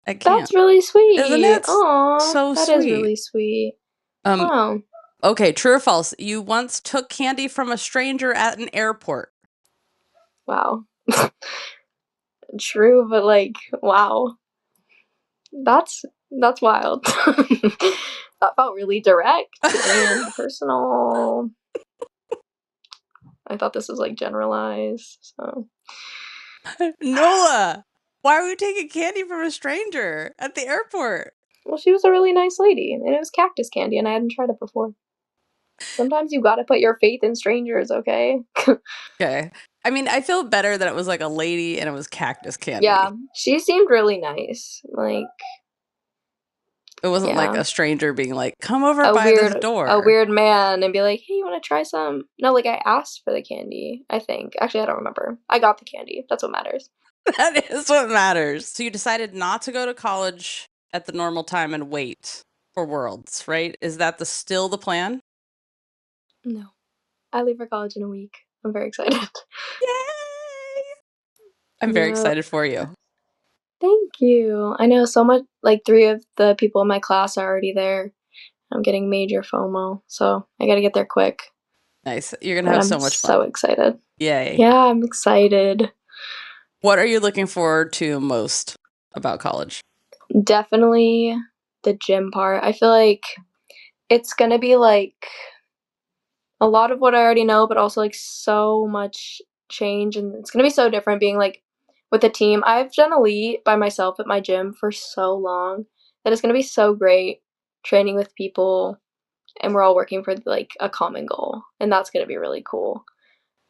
at camp. That's really sweet. Isn't it? Aww, So that sweet. is really sweet. Wow. Okay, true or false? You once took candy from a stranger at an airport. Wow. True, but like, wow. That's wild. That felt really direct and personal. I thought this was like generalized, so. Nola, why were you taking candy from a stranger at the airport? Well, she was a really nice lady, and it was cactus candy, and I hadn't tried it before. Sometimes you gotta put your faith in strangers, okay? Okay. I mean, I feel better that it was like a lady and it was cactus candy. Yeah, she seemed really nice. Like, it wasn't like a stranger being like, come over by this door. A weird man and be like, hey, you want to try some? No, like I asked for the candy, I think. Actually, I don't remember. I got the candy. That's what matters. That is what matters. So you decided not to go to college at the normal time and wait for Worlds, right? Is that still the plan? No. I leave for college in a week. I'm very excited. Yay! I'm very excited for you. Thank you. I know so much, like 3 of the people in my class are already there. I'm getting major FOMO, so I gotta get there quick. Nice. You're gonna have so much fun. I'm so excited. Yay. Yeah, I'm excited. What are you looking forward to most about college? Definitely the gym part. I feel like it's gonna be like a lot of what I already know, but also like so much change, and it's gonna be so different being like with a team. I've done elite by myself at my gym for so long that it's gonna be so great training with people, and we're all working for like a common goal, and that's gonna be really cool.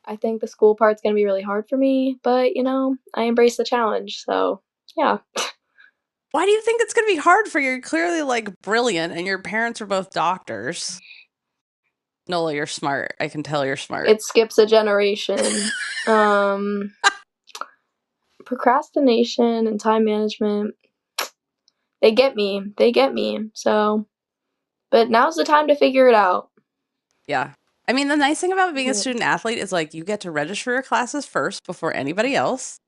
I think the school part's gonna be really hard for me, but you know, I embrace the challenge, so yeah. Why do you think it's gonna be hard for you? You're clearly like brilliant, and your parents are both doctors. Nola, you're smart. I can tell you're smart. It skips a generation. Procrastination and time management, they get me. So, but now's the time to figure it out. Yeah. I mean, the nice thing about being a student athlete is like you get to register your classes first before anybody else.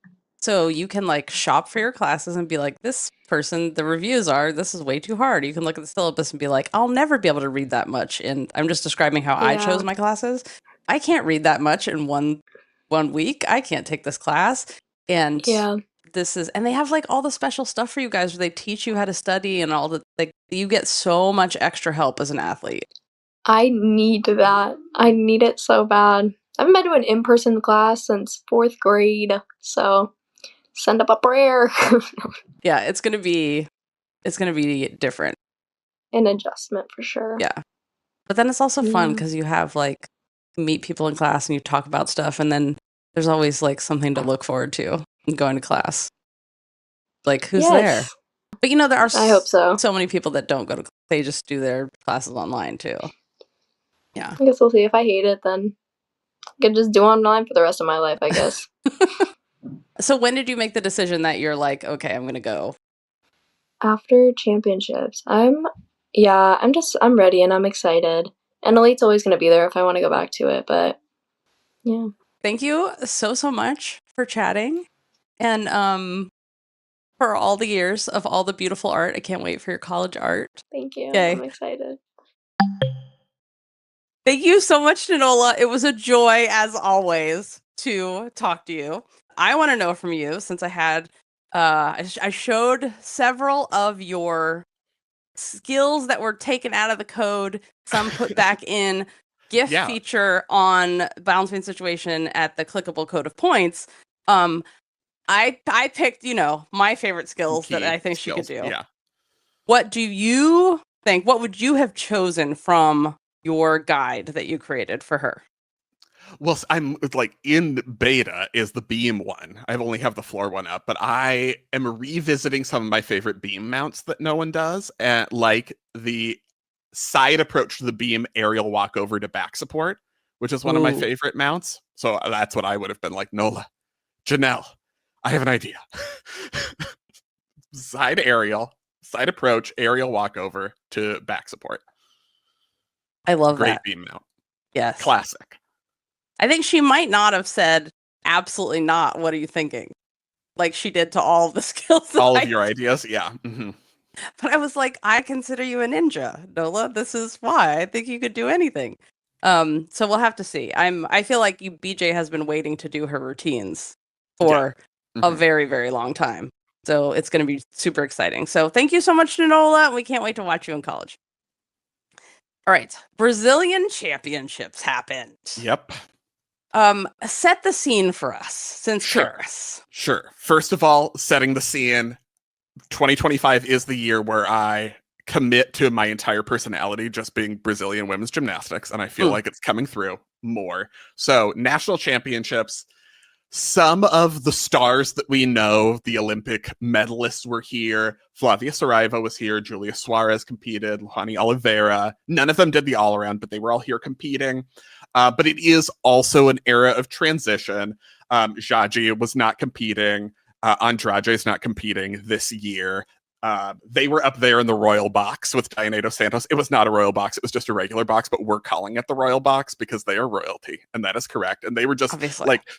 So you can like shop for your classes and be like, this person, the reviews are, this is way too hard. You can look at the syllabus and be like, I'll never be able to read that much. And I'm just describing how I chose my classes. I can't read that much in one week. I can't take this class. And this is, and they have like all the special stuff for you guys where they teach you how to study and all the, like, you get so much extra help as an athlete. I need that. I need it so bad. I haven't been to an in-person class since 4th grade, so send up a prayer. Yeah, it's gonna be different. An adjustment for sure. Yeah. But then it's also fun because you have like meet people in class and you talk about stuff, and then there's always like something to look forward to in going to class. Like who's there? But you know, there are I hope so many people that don't go to class. They just do their classes online too. Yeah. I guess we'll see. If I hate it, then I can just do online for the rest of my life, I guess. So when did you make the decision that you're like, okay, I'm gonna go? After championships. I'm ready and I'm excited. And Elite's always gonna be there if I want to go back to it, but yeah. Thank you so much for chatting. And for all the years of all the beautiful art. I can't wait for your college art. Thank you. Okay. I'm excited. Thank you so much, Nola. It was a joy, as always, to talk to you. I want to know from you, since I had, I showed several of your skills that were taken out of the code, some put back in, GIF feature on balance beam situation at the clickable code of points. I picked, my favorite skills that I think she could do. Yeah. What do you think? What would you have chosen from your guide that you created for her? Well, I'm like in beta is the beam one. I only have the floor one up, but I am revisiting some of my favorite beam mounts that no one does, and like the side approach to the beam, aerial walk over to back support, which is one of my favorite mounts. So that's what I would have been like, Nola, Janelle, I have an idea. Side approach, aerial walk over to back support. I love Great that. beam mount. Yes. Classic. I think she might not have said, absolutely not, what are you thinking? Like she did to all of the skills. All of your ideas? Yeah. Mm-hmm. But I was like, I consider you a ninja, Nola. This is why. I think you could do anything. So we'll have to see. I feel like BJ has been waiting to do her routines for a very, very long time. So it's going to be super exciting. So thank you so much to Nola. We can't wait to watch you in college. All right. Brazilian Championships happened. Yep. Set the scene for us since Paris. Sure. First of all, setting the scene, 2025 is the year where I commit to my entire personality just being Brazilian women's gymnastics, and I feel like it's coming through more. So, national championships, some of the stars that we know, the Olympic medalists were here. Flavia Saraiva was here. Julia Soares competed. Lohane Oliveira. None of them did the all-around, but they were all here competing. But it is also an era of transition. Jaji was not competing. Andrade is not competing this year. They were up there in the royal box with Diana dos Santos. It was not a royal box. It was just a regular box, but we're calling it the royal box because they are royalty. And that is correct. And they were just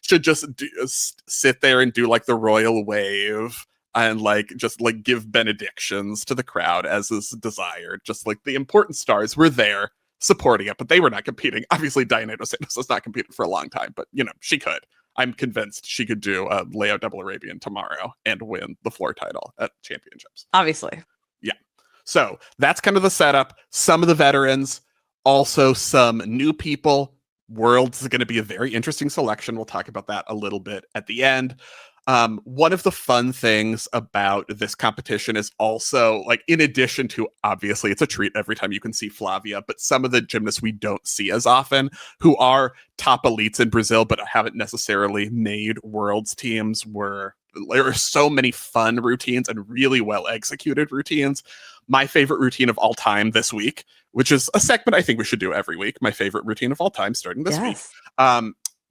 should just sit there and do like the royal wave and just give benedictions to the crowd as is desired. Just like the important stars were there supporting it, but they were not competing. Obviously, Diana dos Santos has not competed for a long time, but she could. I'm convinced she could do a layout double Arabian tomorrow and win the floor title at championships. Obviously. Yeah. So that's kind of the setup. Some of the veterans, also some new people. Worlds is going to be a very interesting selection. We'll talk about that a little bit at the end. One of the fun things about this competition is also, in addition to, obviously, it's a treat every time you can see Flavia, but some of the gymnasts we don't see as often, who are top elites in Brazil, but haven't necessarily made worlds teams, there are so many fun routines and really well executed routines. My favorite routine of all time this week, which is a segment I think we should do every week, my favorite routine of all time starting this week.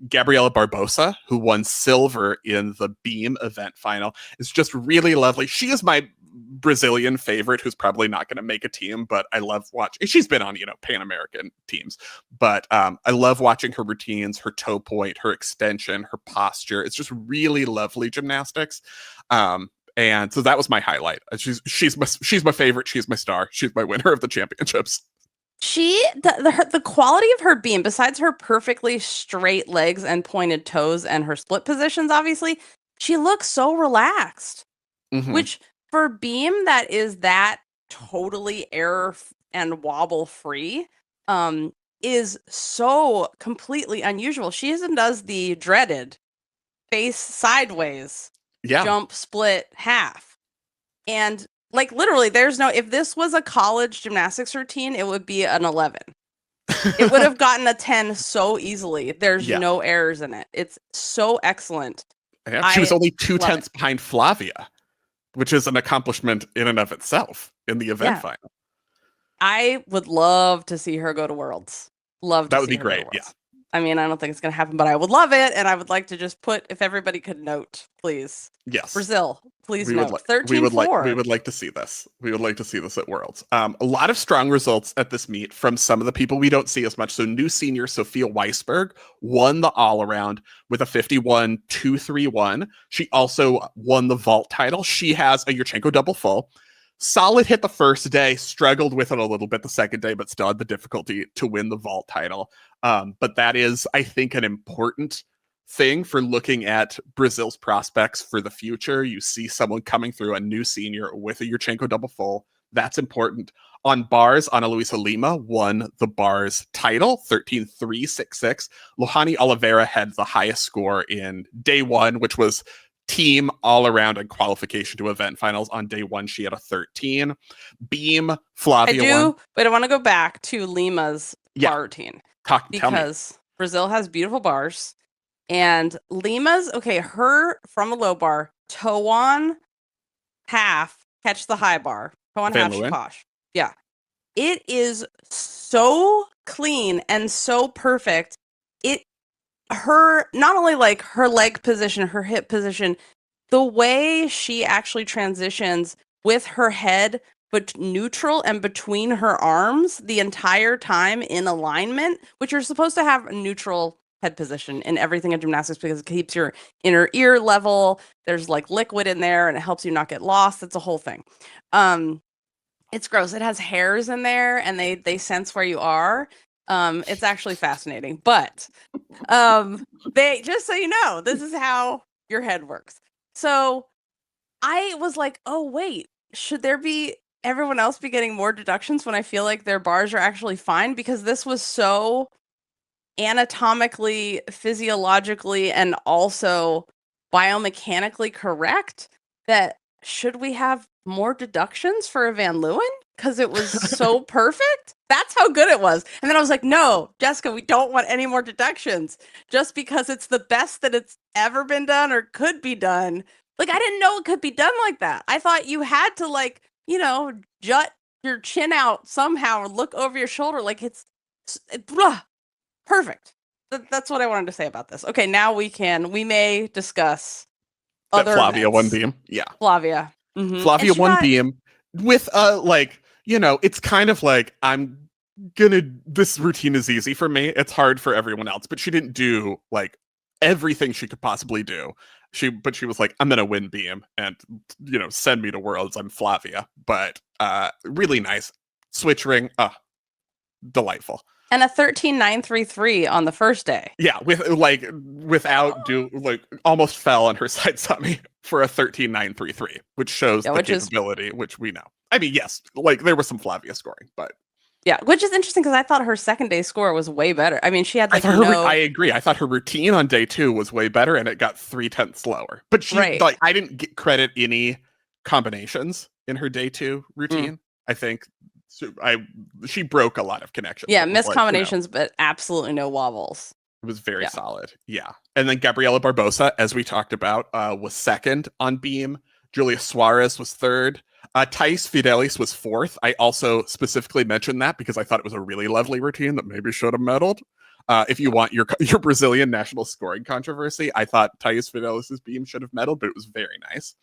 Gabriela Barbosa, who won silver in the beam event final, is just really lovely. She is my Brazilian favorite, who's probably not going to make a team, but I love watching. She's been on, Pan American teams, but I love watching her routines, her toe point, her extension, her posture. It's just really lovely gymnastics. And so that was my highlight. She's my favorite. She's my star. She's my winner of the championships. The quality of her beam, besides her perfectly straight legs and pointed toes and her split positions, obviously, she looks so relaxed. Which for beam that is that totally error and wobble free, is so completely unusual. She even does the dreaded face sideways jump split half, and literally, if this was a college gymnastics routine, it would be an 11. It would have gotten a 10 so easily. There's no errors in it. It's so excellent. Yeah, she was only 2/10 behind Flavia, which is an accomplishment in and of itself in the event final. I would love to see her go to Worlds. That would be great. Yeah. I mean, I don't think it's going to happen, but I would love it. And I would like to just if everybody could note, please. Yes. Brazil, please note. 13-4. We would like to see this. We would like to see this at Worlds. A lot of strong results at this meet from some of the people we don't see as much. So new senior Sophia Weisberg won the all-around with a 51-231. She also won the vault title. She has a Yurchenko double full. Solid hit the first day, struggled with it a little bit the second day, but still had the difficulty to win the vault title. But that is, I think, an important thing for looking at Brazil's prospects for the future. You see someone coming through, a new senior with a Yurchenko double full. That's important. On bars, Ana Luisa Lima won the bars title, 13-366. Lohane Oliveira had the highest score in day one, which was team all around and qualification to event finals. On day one, she had a 13. Beam, Flavia won. But I want to go back to Lima's bar routine. Because Brazil has beautiful bars. And Lima's, her from the low bar, toe on, half, catch the high bar. Toe on, half, shakosh. Yeah. It is so clean and so perfect. Her not only like her leg position, her hip position, the way she actually transitions with her head but neutral and between her arms the entire time in alignment, which you're supposed to have a neutral head position in everything in gymnastics because it keeps your inner ear level. There's like liquid in there and it helps you not get lost. It's a whole thing. It's gross. It has hairs in there and they sense where you are. It's actually fascinating, but they, just so you know, this is how your head works. So I was like, oh wait, should everyone else be getting more deductions when I feel like their bars are actually fine? Because this was so anatomically, physiologically, and also biomechanically correct that should we have more deductions for a Van Leeuwen? Because it was so perfect. That's how good it was. And then I was like, no, Jessica, we don't want any more deductions just because it's the best that it's ever been done or could be done. Like, I didn't know it could be done like that. I thought you had to, like, jut your chin out somehow or look over your shoulder. Like, perfect. That's what I wanted to say about this. Okay, now we may discuss that other Flavia events. won beam. Yeah. Flavia. Mm-hmm. Flavia won beam with it's kind of like this routine is easy for me. It's hard for everyone else, but she didn't do like everything she could possibly do. She was like, I'm gonna win beam and send me to worlds. I'm Flavia. But really nice. Switch ring. Delightful. And a 13.933 on the first day. Yeah, almost fell on her side summy for a 13.933, which shows the capability, which we know. I mean, yes, like there was some Flavia scoring, but yeah, which is interesting because I thought her second day score was way better. I mean, she had like I agree. I thought her routine on day 2 was way better, and it got 0.3 lower. But I didn't credit any combinations in her day 2 routine. I think. So she broke a lot of connections. Yeah, missed combinations, but absolutely no wobbles. It was very solid. Yeah. And then Gabriela Barbosa, as we talked about, was second on beam. Julia Soares was third. Thais Fidelis was fourth. I also specifically mentioned that because I thought it was a really lovely routine that maybe should have medaled. If you want your Brazilian national scoring controversy, I thought Thais Fidelis' beam should have medaled, but it was very nice.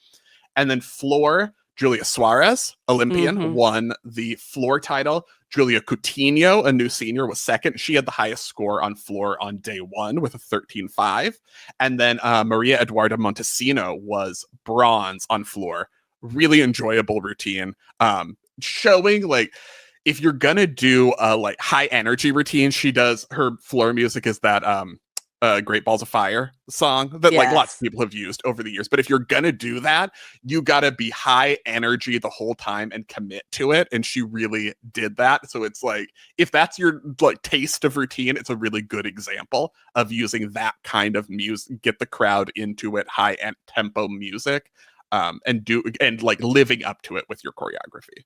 And then floor, Julia Soares, Olympian, won the floor title. Julia Coutinho, a new senior, was second. She had the highest score on floor on day 1 with a 13.5. And then Maria Eduarda Montesino was bronze on floor. Really enjoyable routine. Showing like if you're gonna do a like high energy routine, she does her floor music is that Great Balls of Fire song that like lots of people have used over the years. But if you're gonna do that, you gotta be high energy the whole time and commit to it. And she really did that. So it's like if that's your like taste of routine, it's a really good example of using that kind of music, get the crowd into it, high end tempo music, and like living up to it with your choreography.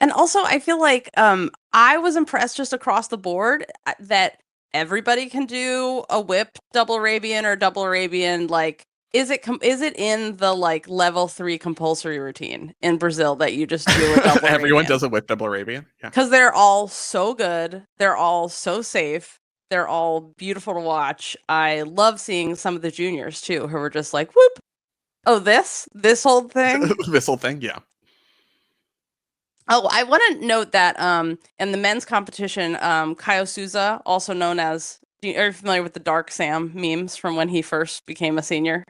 And also, I feel like I was impressed just across the board that everybody can do a whip double Arabian or double Arabian. Like, is it in the like level 3 compulsory routine in Brazil that you just do a double Everyone does a whip double Arabian. Yeah. Because they're all so good. They're all so safe. They're all beautiful to watch. I love seeing some of the juniors too, who were just like, whoop. Oh, this whole thing? This whole thing, yeah. Oh, I want to note that in the men's competition, Caio Souza, also known as, are you familiar with the Dark Sam memes from when he first became a senior?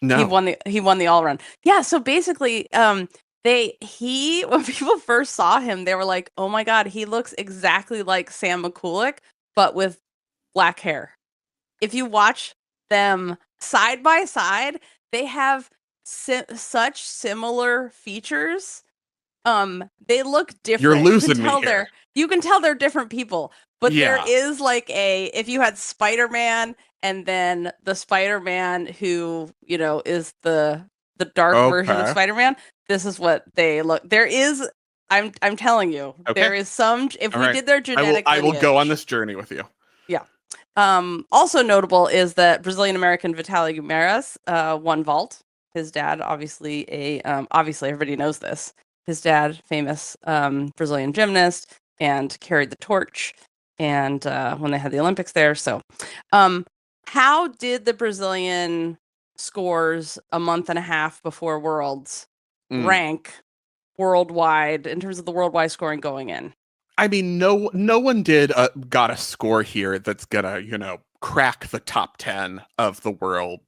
No. He won the all around. Yeah, so basically, when people first saw him, they were like, "Oh my god, he looks exactly like Sam McCulloch, but with black hair." If you watch them side by side, they have such similar features. They look different. You're losing me here. You can tell they're different people, but there is like if you had Spider-Man and then the Spider-Man who, is the dark version of Spider-Man, this is what they look. There is, I'm telling you, there is some, if we did their genetic I will go on this journey with you. Yeah. Also notable is that Brazilian American Vitaly Guimarães won vault. His dad, obviously obviously everybody knows this. His dad, famous Brazilian gymnast. and carried the torch. And when they had the Olympics there. So how did the Brazilian scores a month and a half before Worlds rank worldwide in terms of the worldwide scoring going in? I mean, no one got a score here that's gonna, crack the top 10 of the world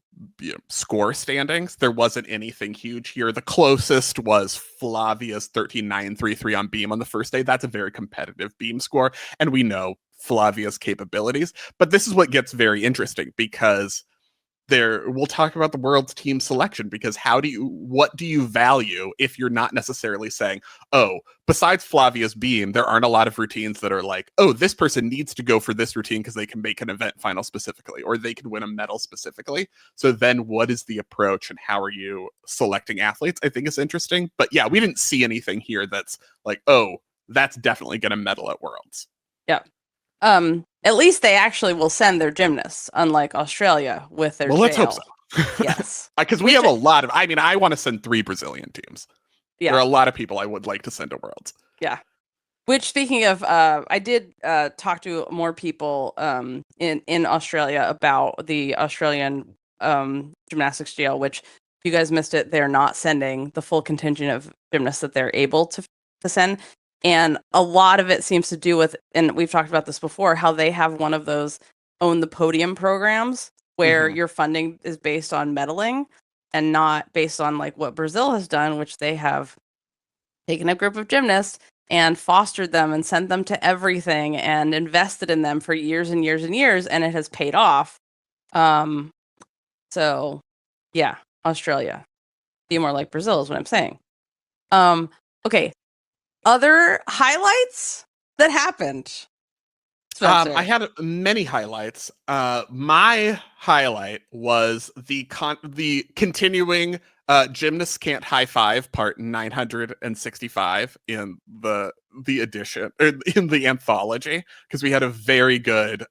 score standings. There wasn't anything huge here. The closest was Flavia's 13.933 on beam on the first day. That's a very competitive beam score, and we know Flavia's capabilities. But this is what gets very interesting, because we'll talk about the world's team selection, because what do you value if you're not necessarily saying, oh, besides Flavia's beam, there aren't a lot of routines that are like, oh, this person needs to go for this routine because they can make an event final specifically, or they can win a medal specifically. So then what is the approach and how are you selecting athletes? I think is interesting. But yeah, we didn't see anything here that's like, oh, that's definitely going to medal at Worlds. Yeah. At least they actually will send their gymnasts, unlike Australia with their let's hope so. Yes. Because we have a lot of, I want to send 3 Brazilian teams. Yeah. There are a lot of people I would like to send to Worlds. Yeah. Which, speaking of, I did talk to more people in Australia about the Australian gymnastics GL, which, if you guys missed it, they're not sending the full contingent of gymnasts that they're able to send. And a lot of it seems to do with, and we've talked about this before, how they have one of those own the podium programs where your funding is based on medaling and not based on like what Brazil has done, which they have taken a group of gymnasts and fostered them and sent them to everything and invested in them for years and years and years, and it has paid off. So yeah, Australia. Be more like Brazil is what I'm saying. Okay. Other highlights that happened? I had many highlights. My highlight was the continuing Gymnasts Can't High Five part 965 in the edition, in the anthology, because we had a very good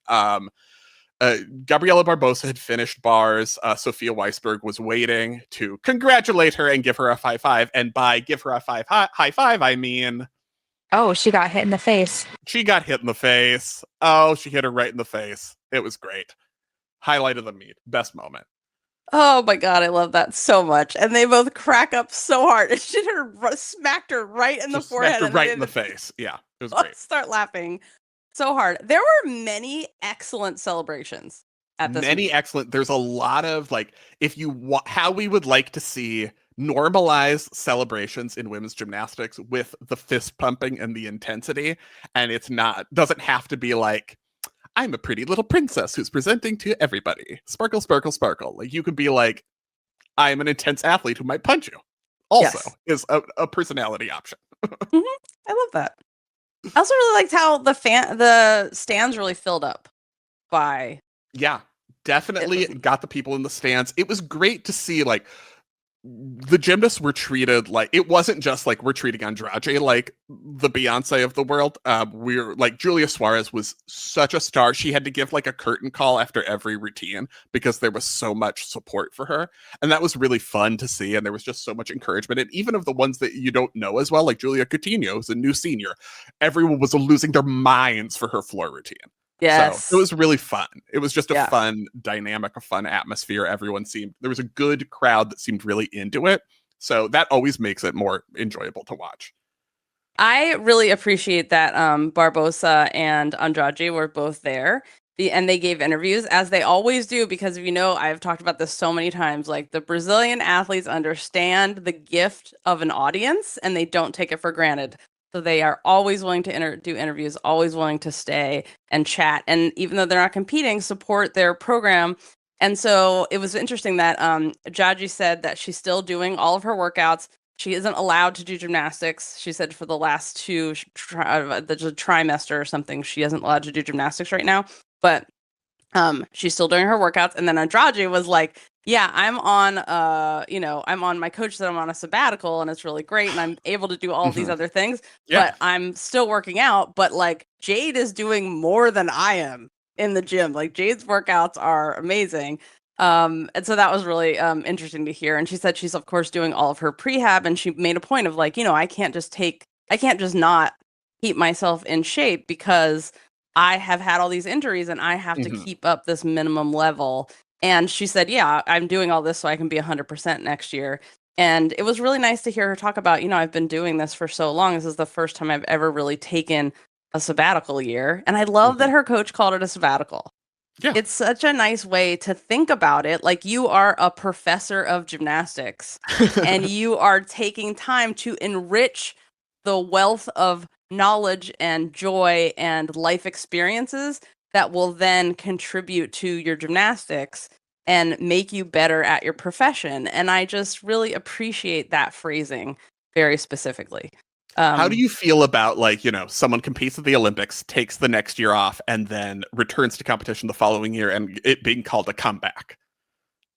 Gabriela Barbosa had finished bars. Sophia Weisberg was waiting to congratulate her and give her a high five. And by give her a high five, I mean... Oh, she got hit in the face. She got hit in the face. Oh, she hit her right in the face. It was great. Highlight of the meet. Best moment. Oh my God, I love that so much. And they both crack up so hard. And she smacked her right in the forehead. Smacked her right in the face. Yeah, it was great. Start laughing so hard. There were many excellent celebrations at this meet. Excellent. There's a lot of like, how we would like to see normalize celebrations in women's gymnastics with the fist pumping and the intensity. And doesn't have to be like, I'm a pretty little princess who's presenting to everybody. Sparkle, sparkle, sparkle. Like, you could be like, I'm an intense athlete who might punch you. Also, is a personality option. I love that. I also really liked how the stands really filled up by... Yeah, definitely got the people in the stands. It was great to see, like, the gymnasts were treated like, it wasn't just like we're treating Andrade like the Beyonce of the world. We're like, Julia Soares was such a star. She had to give like a curtain call after every routine because there was so much support for her. And that was really fun to see. And there was just so much encouragement. And even of the ones that you don't know as well, like Julia Coutinho, who's a new senior, everyone was losing their minds for her floor routine. Yes. So it was really fun. It was just a fun dynamic, a fun atmosphere. There was a good crowd that seemed really into it. So that always makes it more enjoyable to watch. I really appreciate that Barbosa and Andrade were both there. And they gave interviews, as they always do, because I've talked about this so many times, like the Brazilian athletes understand the gift of an audience and they don't take it for granted. So they are always willing to do interviews, always willing to stay and chat. And even though they're not competing, support their program. And so it was interesting that Jaji said that she's still doing all of her workouts. She isn't allowed to do gymnastics. She said for the last the trimester or something, she isn't allowed to do gymnastics right now. But she's still doing her workouts. And then Andrade was like, yeah, I'm on my coach said I'm on a sabbatical and it's really great and I'm able to do all these other things, but I'm still working out. But like Jade is doing more than I am in the gym. Like Jade's workouts are amazing. And so that was really interesting to hear. And she said she's of course doing all of her prehab, and she made a point of like, I can't just not keep myself in shape because I have had all these injuries and I have to keep up this minimum level. And she said, yeah, I'm doing all this so I can be 100% next year. And it was really nice to hear her talk about, I've been doing this for so long. This is the first time I've ever really taken a sabbatical year. And I love that her coach called it a sabbatical. Yeah. It's such a nice way to think about it. Like, you are a professor of gymnastics and you are taking time to enrich the wealth of knowledge and joy and life experiences that will then contribute to your gymnastics and make you better at your profession. And I just really appreciate that phrasing very specifically. How do you feel about, like, someone competes at the Olympics, takes the next year off, and then returns to competition the following year, and it being called a comeback?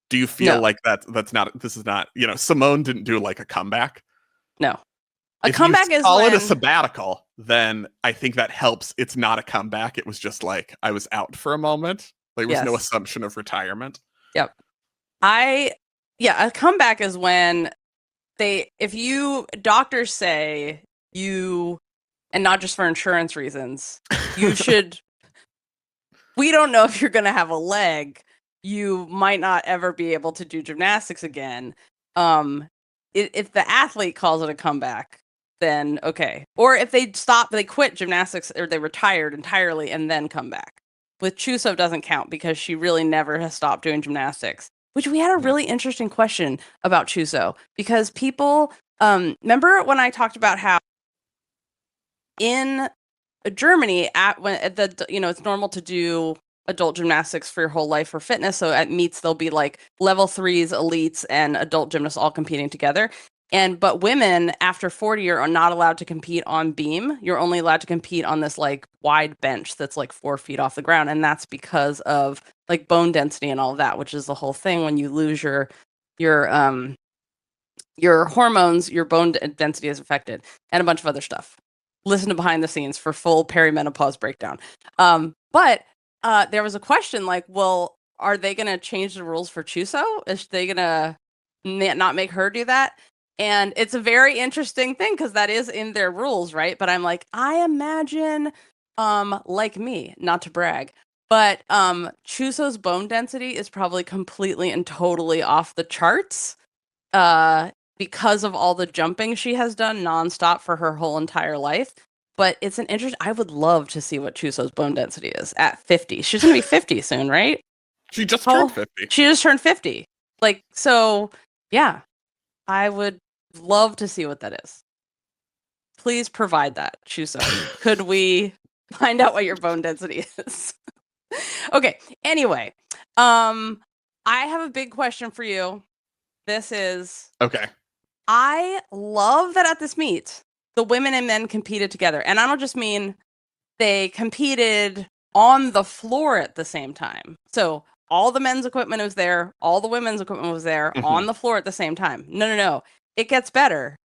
Do you feel like this is not, Simone didn't do like a comeback? No. If comeback you is call when... it a sabbatical, then I think that helps. It's not a comeback. It was just like, I was out for a moment. There was no assumption of retirement. Yep. A comeback is when doctors say and not just for insurance reasons, you should, we don't know if you're going to have a leg. You might not ever be able to do gymnastics again. If the athlete calls it a comeback, then okay. Or if they quit gymnastics or they retired entirely and then come back. With Chuso doesn't count because she really never has stopped doing gymnastics, which we had a really interesting question about Chuso because people, remember when I talked about how in Germany it's normal to do adult gymnastics for your whole life for fitness. So at meets, there'll be like level 3s, elites, and adult gymnasts all competing together. But women after 40 are not allowed to compete on beam. You're only allowed to compete on this like wide bench that's like 4 feet off the ground. And that's because of like bone density and all of that, which is the whole thing. When you lose your hormones, your bone density is affected, and a bunch of other stuff. Listen to Behind the Scenes for full perimenopause breakdown. But there was a question like, well, are they going to change the rules for Chuso? Is they going to not make her do that? And it's a very interesting thing because that is in their rules, right? But I'm like, I imagine, like me, not to brag, but Chuso's bone density is probably completely and totally off the charts because of all the jumping she has done nonstop for her whole entire life. But it's I would love to see what Chuso's bone density is at 50. She's going to be 50 soon, right? She just turned 50. She just turned 50. Like, so, yeah. I would love to see what that is. Please provide that, Chuso. Could we find out what your bone density is? Okay, anyway. I have a big question for you. This is... Okay. I love that at this meet, the women and men competed together. And I don't just mean they competed on the floor at the same time. So all the men's equipment was there. All the women's equipment was there on the floor at the same time. No. It gets better.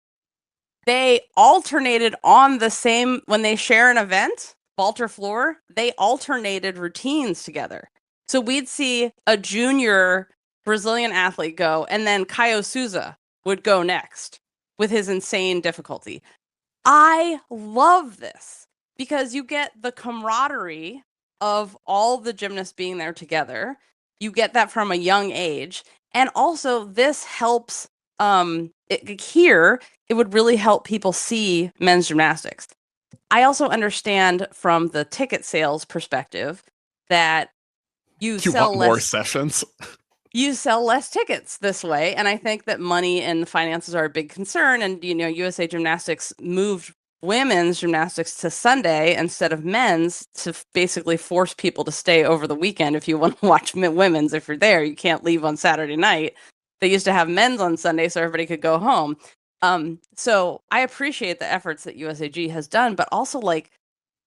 They alternated on the same, when they share an event, vaulter floor, they alternated routines together. So we'd see a junior Brazilian athlete go, and then Caio Souza would go next with his insane difficulty. I love this because you get the camaraderie of all the gymnasts being there together. You get that from a young age. And also this helps it would really help people see men's gymnastics. I also understand from the ticket sales perspective that you sell want more sessions. You sell less tickets this way. And I think that money and finances are a big concern. And, USA Gymnastics moved women's gymnastics to Sunday instead of men's to basically force people to stay over the weekend. If you want to watch women's, if you're there, you can't leave on Saturday night. They used to have men's on Sunday so everybody could go home. So I appreciate the efforts that USAG has done, but also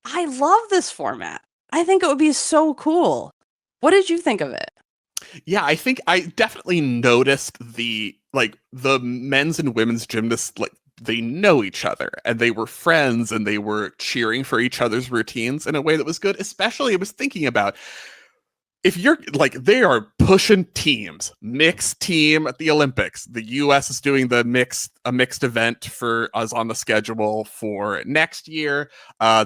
I love this format. I think it would be so cool. What did you think of it? Yeah, I think I definitely noticed the men's and women's gymnasts, they know each other and they were friends and they were cheering for each other's routines in a way that was good. Especially I was thinking about if you're like, they are pushing teams, mixed team at the Olympics. The US is doing a mixed event for us on the schedule for next year.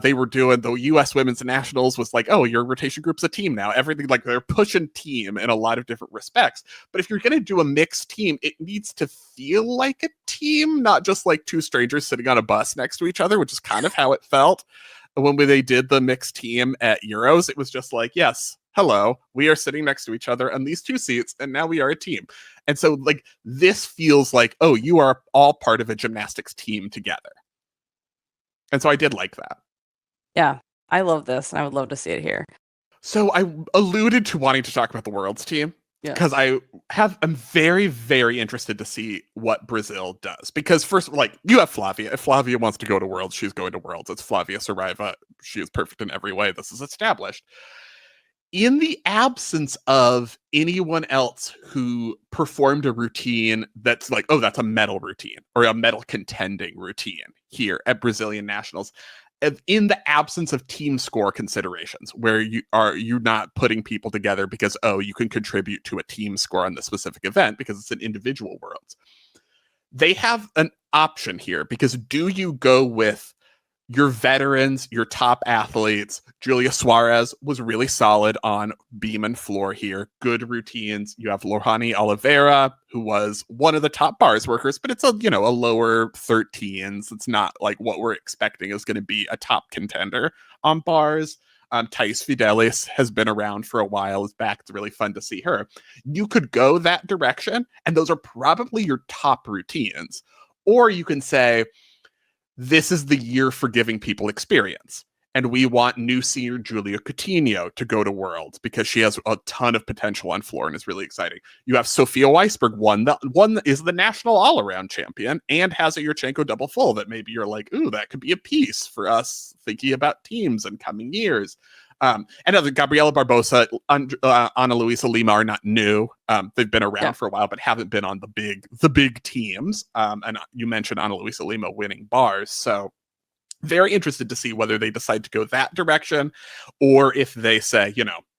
They were doing the US Women's Nationals was like, oh, your rotation group's a team now. Everything, like, they're pushing team in a lot of different respects. But if you're going to do a mixed team, it needs to feel like a team, not just like two strangers sitting on a bus next to each other, which is kind of how it felt when they did the mixed team at Euros. It was just like, yes, hello, we are sitting next to each other on these two seats, and now we are a team. And so, like, this feels like, oh, you are all part of a gymnastics team together. And so I did like that. Yeah, I love this, and I would love to see it here. So I alluded to wanting to talk about the Worlds team, because I'm very, very interested to see what Brazil does. Because first, like, you have Flavia. If Flavia wants to go to Worlds, she's going to Worlds. It's Flavia Saraiva. She is perfect in every way. This is established. In the absence of anyone else who performed a routine that's like, oh, that's a medal routine or a medal contending routine here at Brazilian Nationals, in the absence of team score considerations, where you're not putting people together because, oh, you can contribute to a team score on the specific event because it's an individual Worlds, they have an option here. Because do you go with your veterans, your top athletes? Julia Soares was really solid on beam and floor here. Good routines. You have Lohane Oliveira, who was one of the top bars workers, but it's a lower 13s. It's not like what we're expecting is going to be a top contender on bars. Thais Fidelis has been around for a while, is back. It's really fun to see her. You could go that direction, and those are probably your top routines. Or you can say, this is the year for giving people experience. And we want new senior Julia Coutinho to go to Worlds because she has a ton of potential on floor and is really exciting. You have Sophia Weisberg, one that is the national all-around champion and has a Yurchenko double full that maybe you're like, ooh, that could be a piece for us thinking about teams in coming years. And other Gabriela Barbosa, Ana Luisa Lima are not new. They've been around for a while, but haven't been on the big teams. And you mentioned Ana Luisa Lima winning bars. So very interested to see whether they decide to go that direction, or if they say,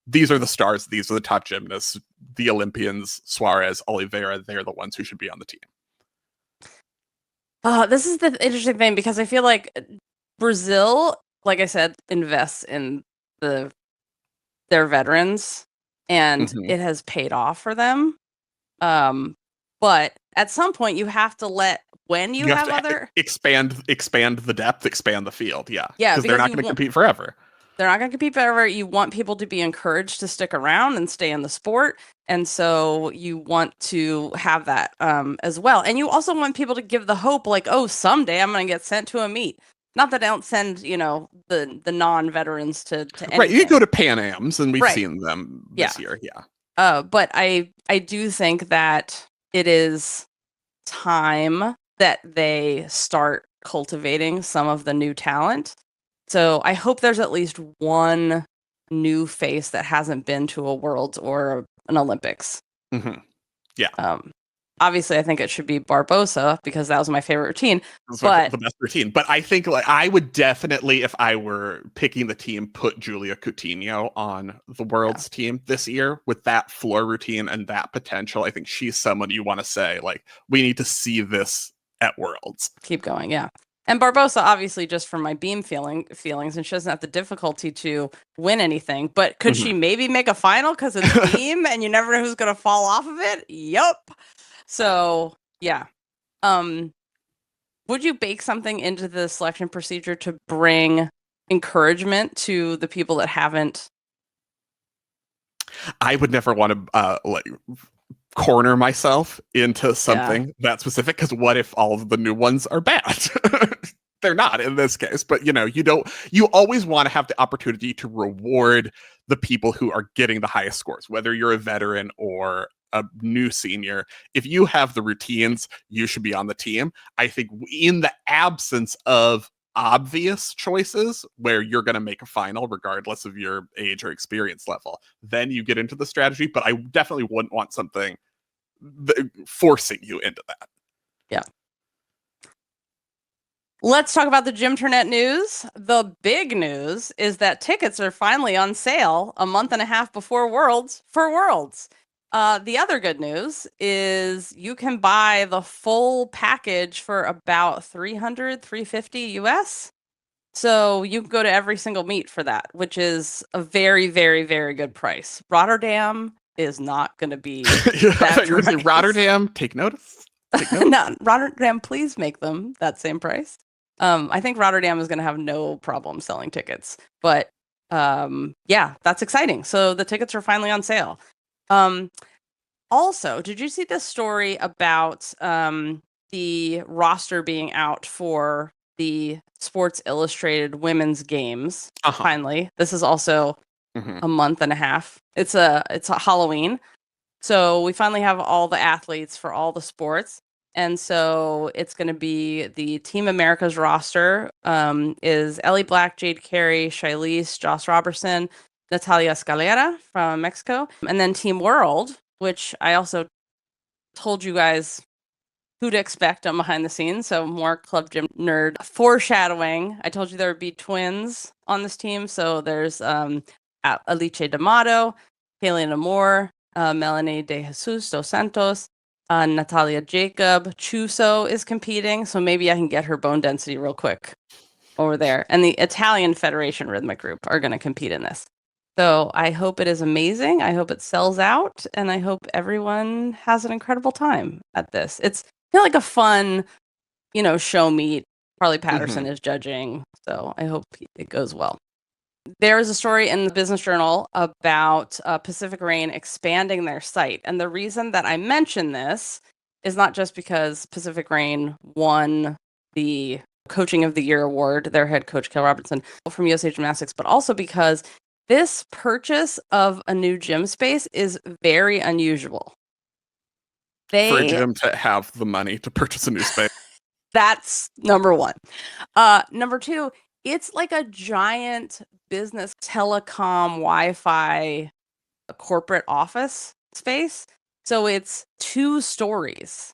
these are the stars, these are the top gymnasts, the Olympians, Soares, Oliveira, they're the ones who should be on the team. This is the interesting thing, because I feel like Brazil, like I said, invests in their veterans, and it has paid off for them. But at some point you have to you have other expand the depth, expand the field. Yeah, because they're not going to compete forever. They're not going to compete forever. You want people to be encouraged to stick around and stay in the sport. And so you want to have that as well. And you also want people to give the hope, like, oh, someday I'm going to get sent to a meet. Not that I don't send, the non-veterans to anything. Right, you go to Pan Ams, and we've seen them this year, But I do think that it is time that they start cultivating some of the new talent. So I hope there's at least one new face that hasn't been to a Worlds or an Olympics. Mm-hmm. Yeah. Obviously, I think it should be Barbosa because that was my favorite routine. But the best routine. But I think I would definitely, if I were picking the team, put Julia Coutinho on the Worlds team this year with that floor routine and that potential. I think she's someone you want to say, like, we need to see this at Worlds. Keep going, yeah. And Barbosa, obviously, just from my beam feelings, and she doesn't have the difficulty to win anything. But could she maybe make a final because it's beam and you never know who's going to fall off of it? Yup. So, yeah. Would you bake something into the selection procedure to bring encouragement to the people that haven't? I would never want to corner myself into something that specific, because what if all of the new ones are bad? They're not in this case, but you always want to have the opportunity to reward the people who are getting the highest scores, whether you're a veteran or a new senior. If you have the routines, you should be on the team. I think in the absence of obvious choices where you're going to make a final regardless of your age or experience level, then you get into the strategy. But I definitely wouldn't want something forcing you into that. Yeah. Let's talk about the Gymternet news. The big news is that tickets are finally on sale a month and a half before Worlds for Worlds. The other good news is you can buy the full package for about $350 US. So you can go to every single meet for that, which is a very, very, very good price. Rotterdam is not going to be that price. Rotterdam, take notice. No, Rotterdam, please make them that same price. I think Rotterdam is going to have no problem selling tickets, but yeah, that's exciting. So the tickets are finally on sale. Also, did you see this story about the roster being out for the Sports Illustrated Women's Games? Finally, this is also a month and a half. It's a Halloween, so we finally have all the athletes for all the sports. And so it's going to be the Team America's roster is Ellie Black, Jade Carey, Chiles, Joss Robertson, Natalia Escalera from Mexico. And then Team World, which I also told you guys who to expect on behind the scenes. So more Club Gym nerd foreshadowing. I told you there would be twins on this team. So there's Alice D'Amato, Helena Moore, Melanie De Jesus dos Santos, Natalia Jacob, Chuso is competing, so maybe I can get her bone density real quick over there. And the Italian Federation Rhythmic Group are going to compete in this. So I hope it is amazing. I hope it sells out, and I hope everyone has an incredible time at this. It's like a fun, show meet. Harley Patterson is judging, so I hope it goes well. There is a story in the Business Journal about Pacific Rain expanding their site. And the reason that I mention this is not just because Pacific Rain won the Coaching of the Year award, their head coach, Kel Robertson, from USA Gymnastics, but also because this purchase of a new gym space is very unusual. For a gym to have the money to purchase a new space. That's number one. Number two, it's like a giant business telecom Wi-Fi corporate office space. So it's 2 stories,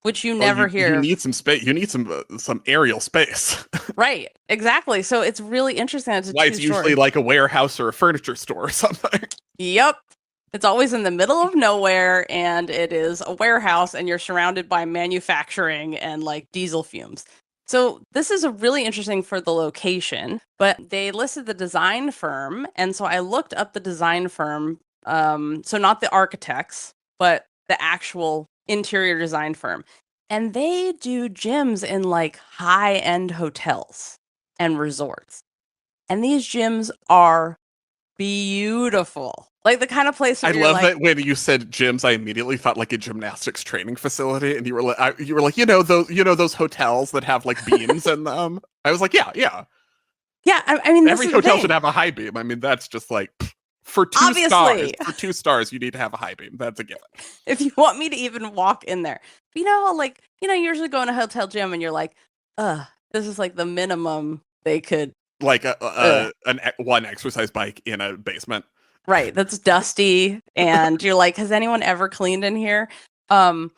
which you never hear. You need some space. You need some aerial space. Right. Exactly. So it's really interesting. It's usually like a warehouse or a furniture store or something. Yep. It's always in the middle of nowhere, and it is a warehouse, and you're surrounded by manufacturing and like diesel fumes. So this is a really interesting for the location, but they listed the design firm. And so I looked up the design firm. So not the architects, but the actual interior design firm. And they do gyms in like high-end hotels and resorts. And these gyms are beautiful. Like the kind of place where I love that when you said gyms, I immediately thought like a gymnastics training facility, and you were like, those hotels that have like beams in them. I was like, yeah. I mean, every hotel should have a high beam. I mean, that's just like for 2 stars. For 2 stars, you need to have a high beam. That's a given. If you want me to even walk in there, you usually go in a hotel gym and you're like, this is like the minimum they could. Like one exercise bike in a basement. Right, that's dusty, and you're like, has anyone ever cleaned in here? But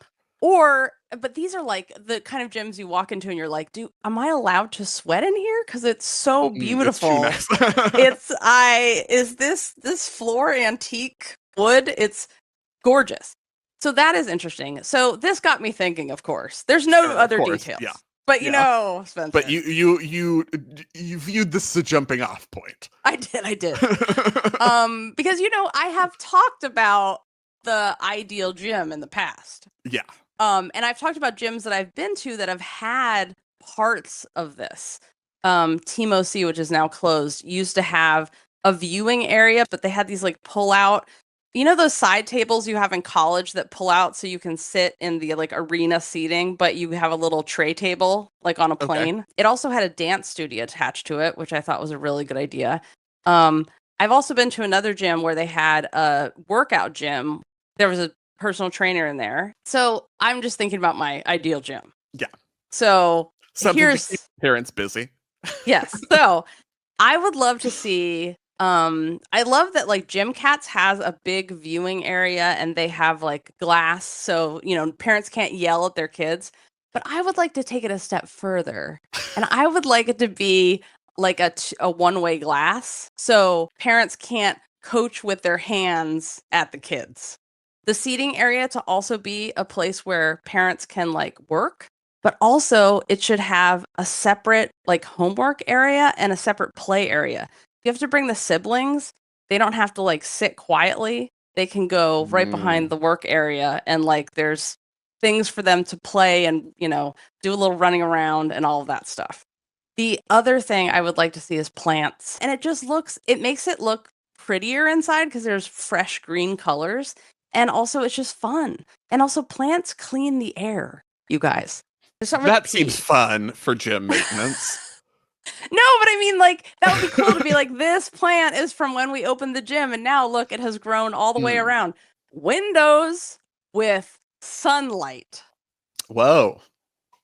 these are like the kind of gyms you walk into and you're like, am I allowed to sweat in here? Because it's so beautiful. It's too nice. Is this floor antique wood? It's gorgeous. So that is interesting. So this got me thinking, of course. There's no other details. Yeah. But Spencer. But you viewed this as a jumping off point. I did. Because I have talked about the ideal gym in the past. Yeah. And I've talked about gyms that I've been to that have had parts of this. Team OC, which is now closed, used to have a viewing area, but they had these like pull out. Those side tables you have in college that pull out so you can sit in the like arena seating, but you have a little tray table like on a plane. Okay. It also had a dance studio attached to it, which I thought was a really good idea. I've also been to another gym where they had a workout gym. There was a personal trainer in there. So I'm just thinking about my ideal gym. Yeah. So here's to keep parents busy. Yes. So I would love to see. I love that like Gym Cats has a big viewing area and they have like glass, so parents can't yell at their kids. But I would like to take it a step further. And I would like it to be like a one-way glass. So parents can't coach with their hands at the kids. The seating area to also be a place where parents can like work, but also it should have a separate like homework area and a separate play area. You have to bring the siblings. They don't have to like sit quietly. They can go right behind the work area, and like there's things for them to play and, you know, do a little running around and all of that stuff. The other thing I would like to see is plants. And it makes it look prettier inside because there's fresh green colors. And also it's just fun. And also plants clean the air, you guys. That seems fun for gym maintenance. No, but I mean, like, that would be cool to be like, this plant is from when we opened the gym, and now look, it has grown all the way around. Windows with sunlight. Whoa.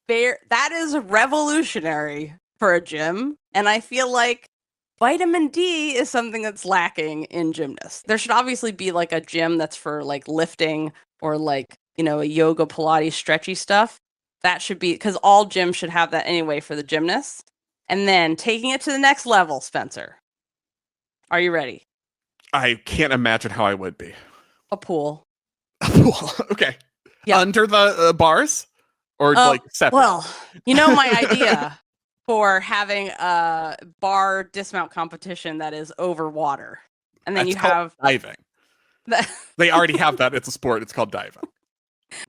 That is revolutionary for a gym, and I feel like vitamin D is something that's lacking in gymnasts. There should obviously be like a gym that's for like lifting or like, you know, a yoga, Pilates, stretchy stuff. That should be, because all gyms should have that anyway for the gymnasts. And then taking it to the next level, Spencer. Are you ready? I can't imagine how I would be. A pool. A pool. Okay. Yeah. Under the bars? Or like separate? Well, you know my idea for having a bar dismount competition that is over water. And then That's you have diving. They already have that. It's a sport. It's called diving.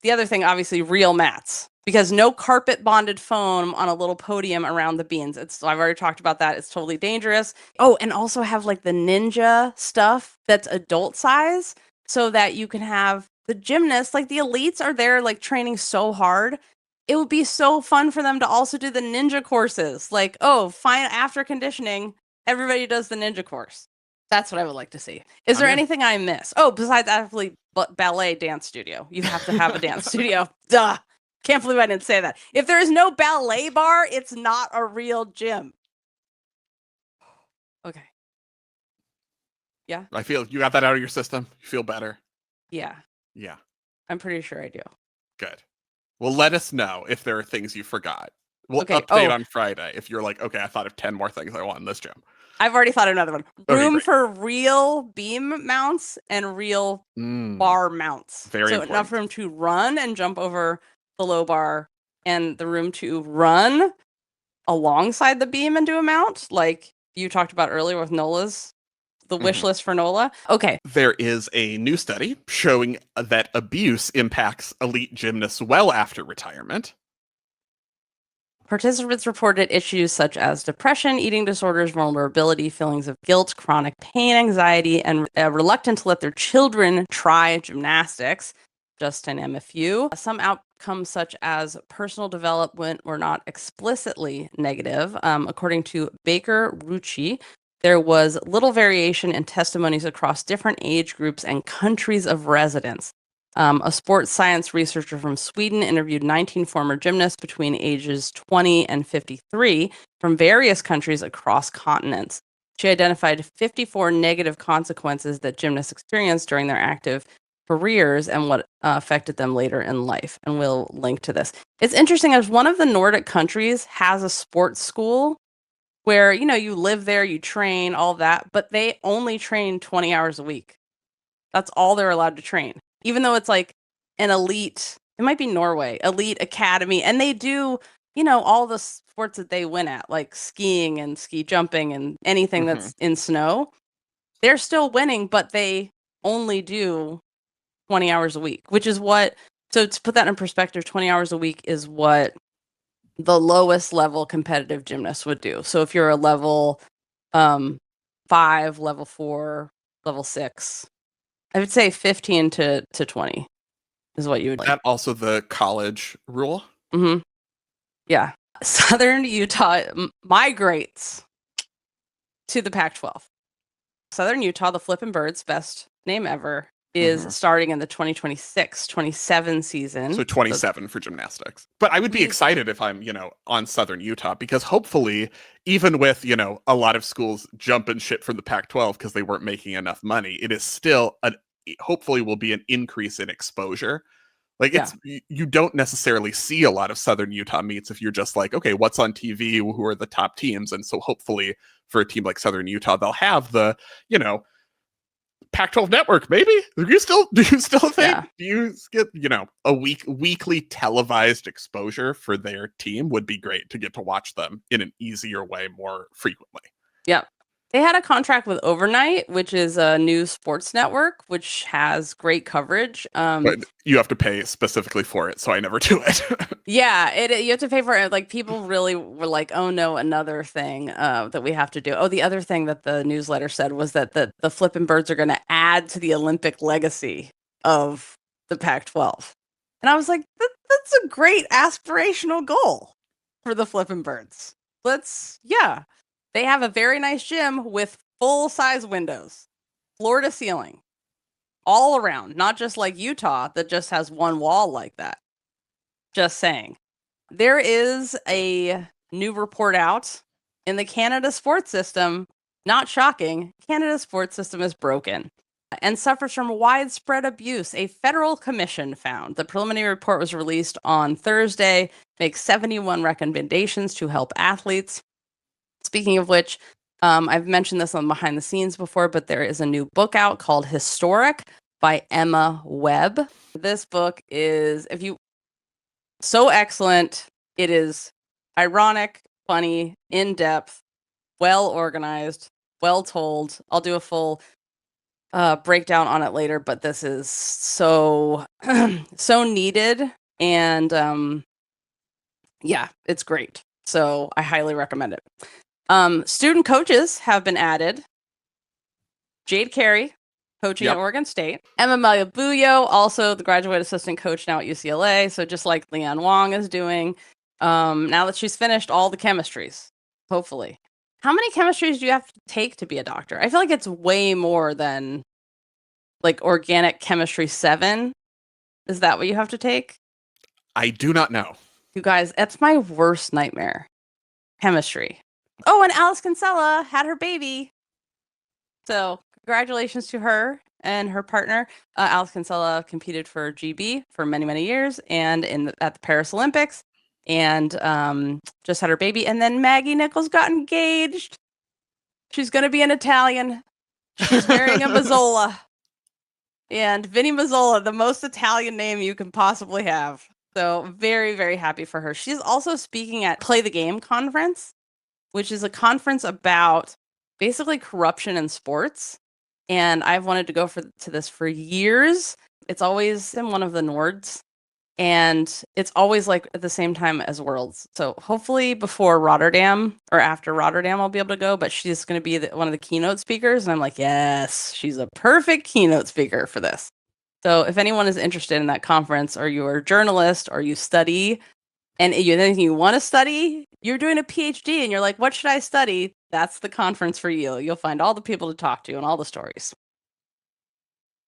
The other thing, obviously, real mats. Because no carpet bonded foam on a little podium around the beans. I've already talked about that. It's totally dangerous. Oh, and also have like the ninja stuff that's adult size so that you can have the gymnasts, like the elites are there like training so hard. It would be so fun for them to also do the ninja courses. Like, oh, fine, after conditioning, everybody does the ninja course. That's what I would like to see. Is there anything I miss? Oh, besides actually ballet dance studio. You have to have a dance studio. Duh. Can't believe I didn't say that. If there is no ballet bar, it's not a real gym. Okay. Yeah. I feel you got that out of your system. You feel better. Yeah. Yeah. I'm pretty sure I do. Good. Well, let us know if there are things you forgot. We'll Okay. update on Friday if you're like, okay, I thought of 10 more things I want in this gym. I've already thought of another one. Room great. for real beam mounts and real bar mounts. Very so important. Enough room to run and jump over the low bar, and the room to run alongside the beam and do a mount, like you talked about earlier with Nola's, the wish list for Nola. Okay. There is a new study showing that abuse impacts elite gymnasts well after retirement. Participants reported issues such as depression, eating disorders, vulnerability, feelings of guilt, chronic pain, anxiety, and reluctant to let their children try gymnastics. Just to name a few. Some outcomes such as personal development were not explicitly negative. According to Baker Rucci, there was little variation in testimonies across different age groups and countries of residence. A sports science researcher from Sweden interviewed 19 former gymnasts between ages 20 and 53 from various countries across continents. She identified 54 negative consequences that gymnasts experienced during their active careers and what affected them later in life. And we'll link to this. It's interesting as one of the Nordic countries has a sports school where, you know, you live there, you train, all that, but they only train 20 hours a week. That's all they're allowed to train. Even though it's like an elite, it might be Norway, elite academy. And they do, you know, all the sports that they win at, like skiing and ski jumping and anything that's in snow. They're still winning, but they only do 20 hours a week, which is what, so to put that in perspective, 20 hours a week is what the lowest level competitive gymnast would do. So if you're a level 5, level 4, level 6, I would say 15 to 20 is what you would like. That also the college rule? Mm-hmm. Yeah. Southern Utah migrates to the Pac-12. Southern Utah, the Flippin' Birds, best name ever, is starting in the 2026-27 season. So 27 for gymnastics. But I would be excited if I'm, you know, on Southern Utah, because hopefully, even with, you know, a lot of schools jumping shit from the Pac-12 because they weren't making enough money, it is still, hopefully will be an increase in exposure Like you don't necessarily see a lot of Southern Utah meets if you're just like, okay, what's on TV? Who are the top teams? And so hopefully for a team like Southern Utah, they'll have the, Pac-12 network, maybe? Do you still think? Yeah. Do you get, a weekly televised exposure for their team would be great to get to watch them in an easier way more frequently. Yep. They had a contract with Overnight, which is a new sports network, which has great coverage. But you have to pay specifically for it, so I never do it. Yeah, you have to pay for it. Like, people really were like, oh no, another thing that we have to do. Oh, the other thing that the newsletter said was that the Flippin' Birds are going to add to the Olympic legacy of the Pac-12. And I was like, that's a great aspirational goal for the Flippin' Birds. They have a very nice gym with full-size windows, floor to ceiling, all around, not just like Utah that just has one wall like that. Just saying. There is a new report out in the Canada sports system. Not shocking, Canada's sports system is broken and suffers from widespread abuse. A federal commission found. The preliminary report was released on Thursday, makes 71 recommendations to help athletes. Speaking of which, I've mentioned this on Behind the Scenes before, but there is a new book out called Historic by Emma Webb. This book is, so excellent. It is ironic, funny, in-depth, well-organized, well-told. I'll do a full breakdown on it later, but this is so needed, and it's great. So I highly recommend it. Student coaches have been added. Jade Carey, coaching at Oregon State. Emma Malabuyo, also the graduate assistant coach now at UCLA. So just like Leanne Wong is doing, now that she's finished all the chemistries, hopefully. How many chemistries do you have to take to be a doctor? I feel like it's way more than like organic chemistry 7. Is that what you have to take? I do not know. You guys, that's my worst nightmare. Chemistry. Oh, and Alice Kinsella had her baby. So congratulations to her and her partner. Alice Kinsella competed for GB for many, many years and at the Paris Olympics, and just had her baby. And then Maggie Nichols got engaged. She's going to be an Italian. She's marrying a Mazzola. And Vinnie Mazzola, the most Italian name you can possibly have. So very, very happy for her. She's also speaking at Play the Game conference, which is a conference about basically corruption in sports. And I've wanted to go to this for years. It's always in one of the Nords. And it's always like at the same time as Worlds. So hopefully before Rotterdam or after Rotterdam, I'll be able to go. But she's going to be one of the keynote speakers. And I'm like, yes, she's a perfect keynote speaker for this. So if anyone is interested in that conference, or you're a journalist, or you study, and you want to study, you're doing a PhD and you're like, what should I study? That's the conference for you. You'll find all the people to talk to and all the stories.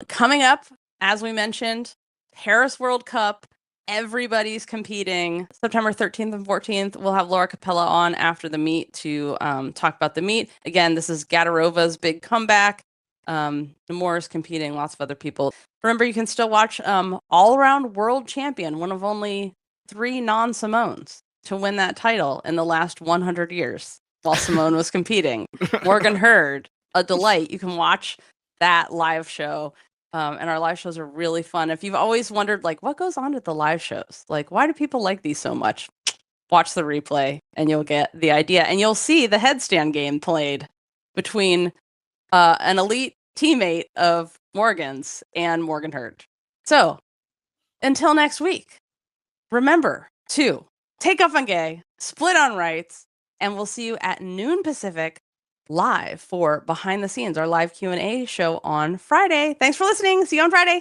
Coming up, as we mentioned, Paris World Cup. Everybody's competing. September 13th and 14th, we'll have Laura Capella on after the meet to talk about the meet. Again, this is Gadarova's big comeback. Moore is competing, lots of other people. Remember, you can still watch all-around world champion, one of only 3 non-Simones to win that title in the last 100 years while Simone was competing. Morgan Hurd, a delight. You can watch that live show. And our live shows are really fun. If you've always wondered, like, what goes on at the live shows? Like, why do people like these so much? Watch the replay and you'll get the idea. And you'll see the headstand game played between an elite teammate of Morgan's and Morgan Hurd. So until next week, remember to take off on gay, split on rights, and we'll see you at noon Pacific live for Behind the Scenes, our live Q&A show on Friday. Thanks for listening. See you on Friday.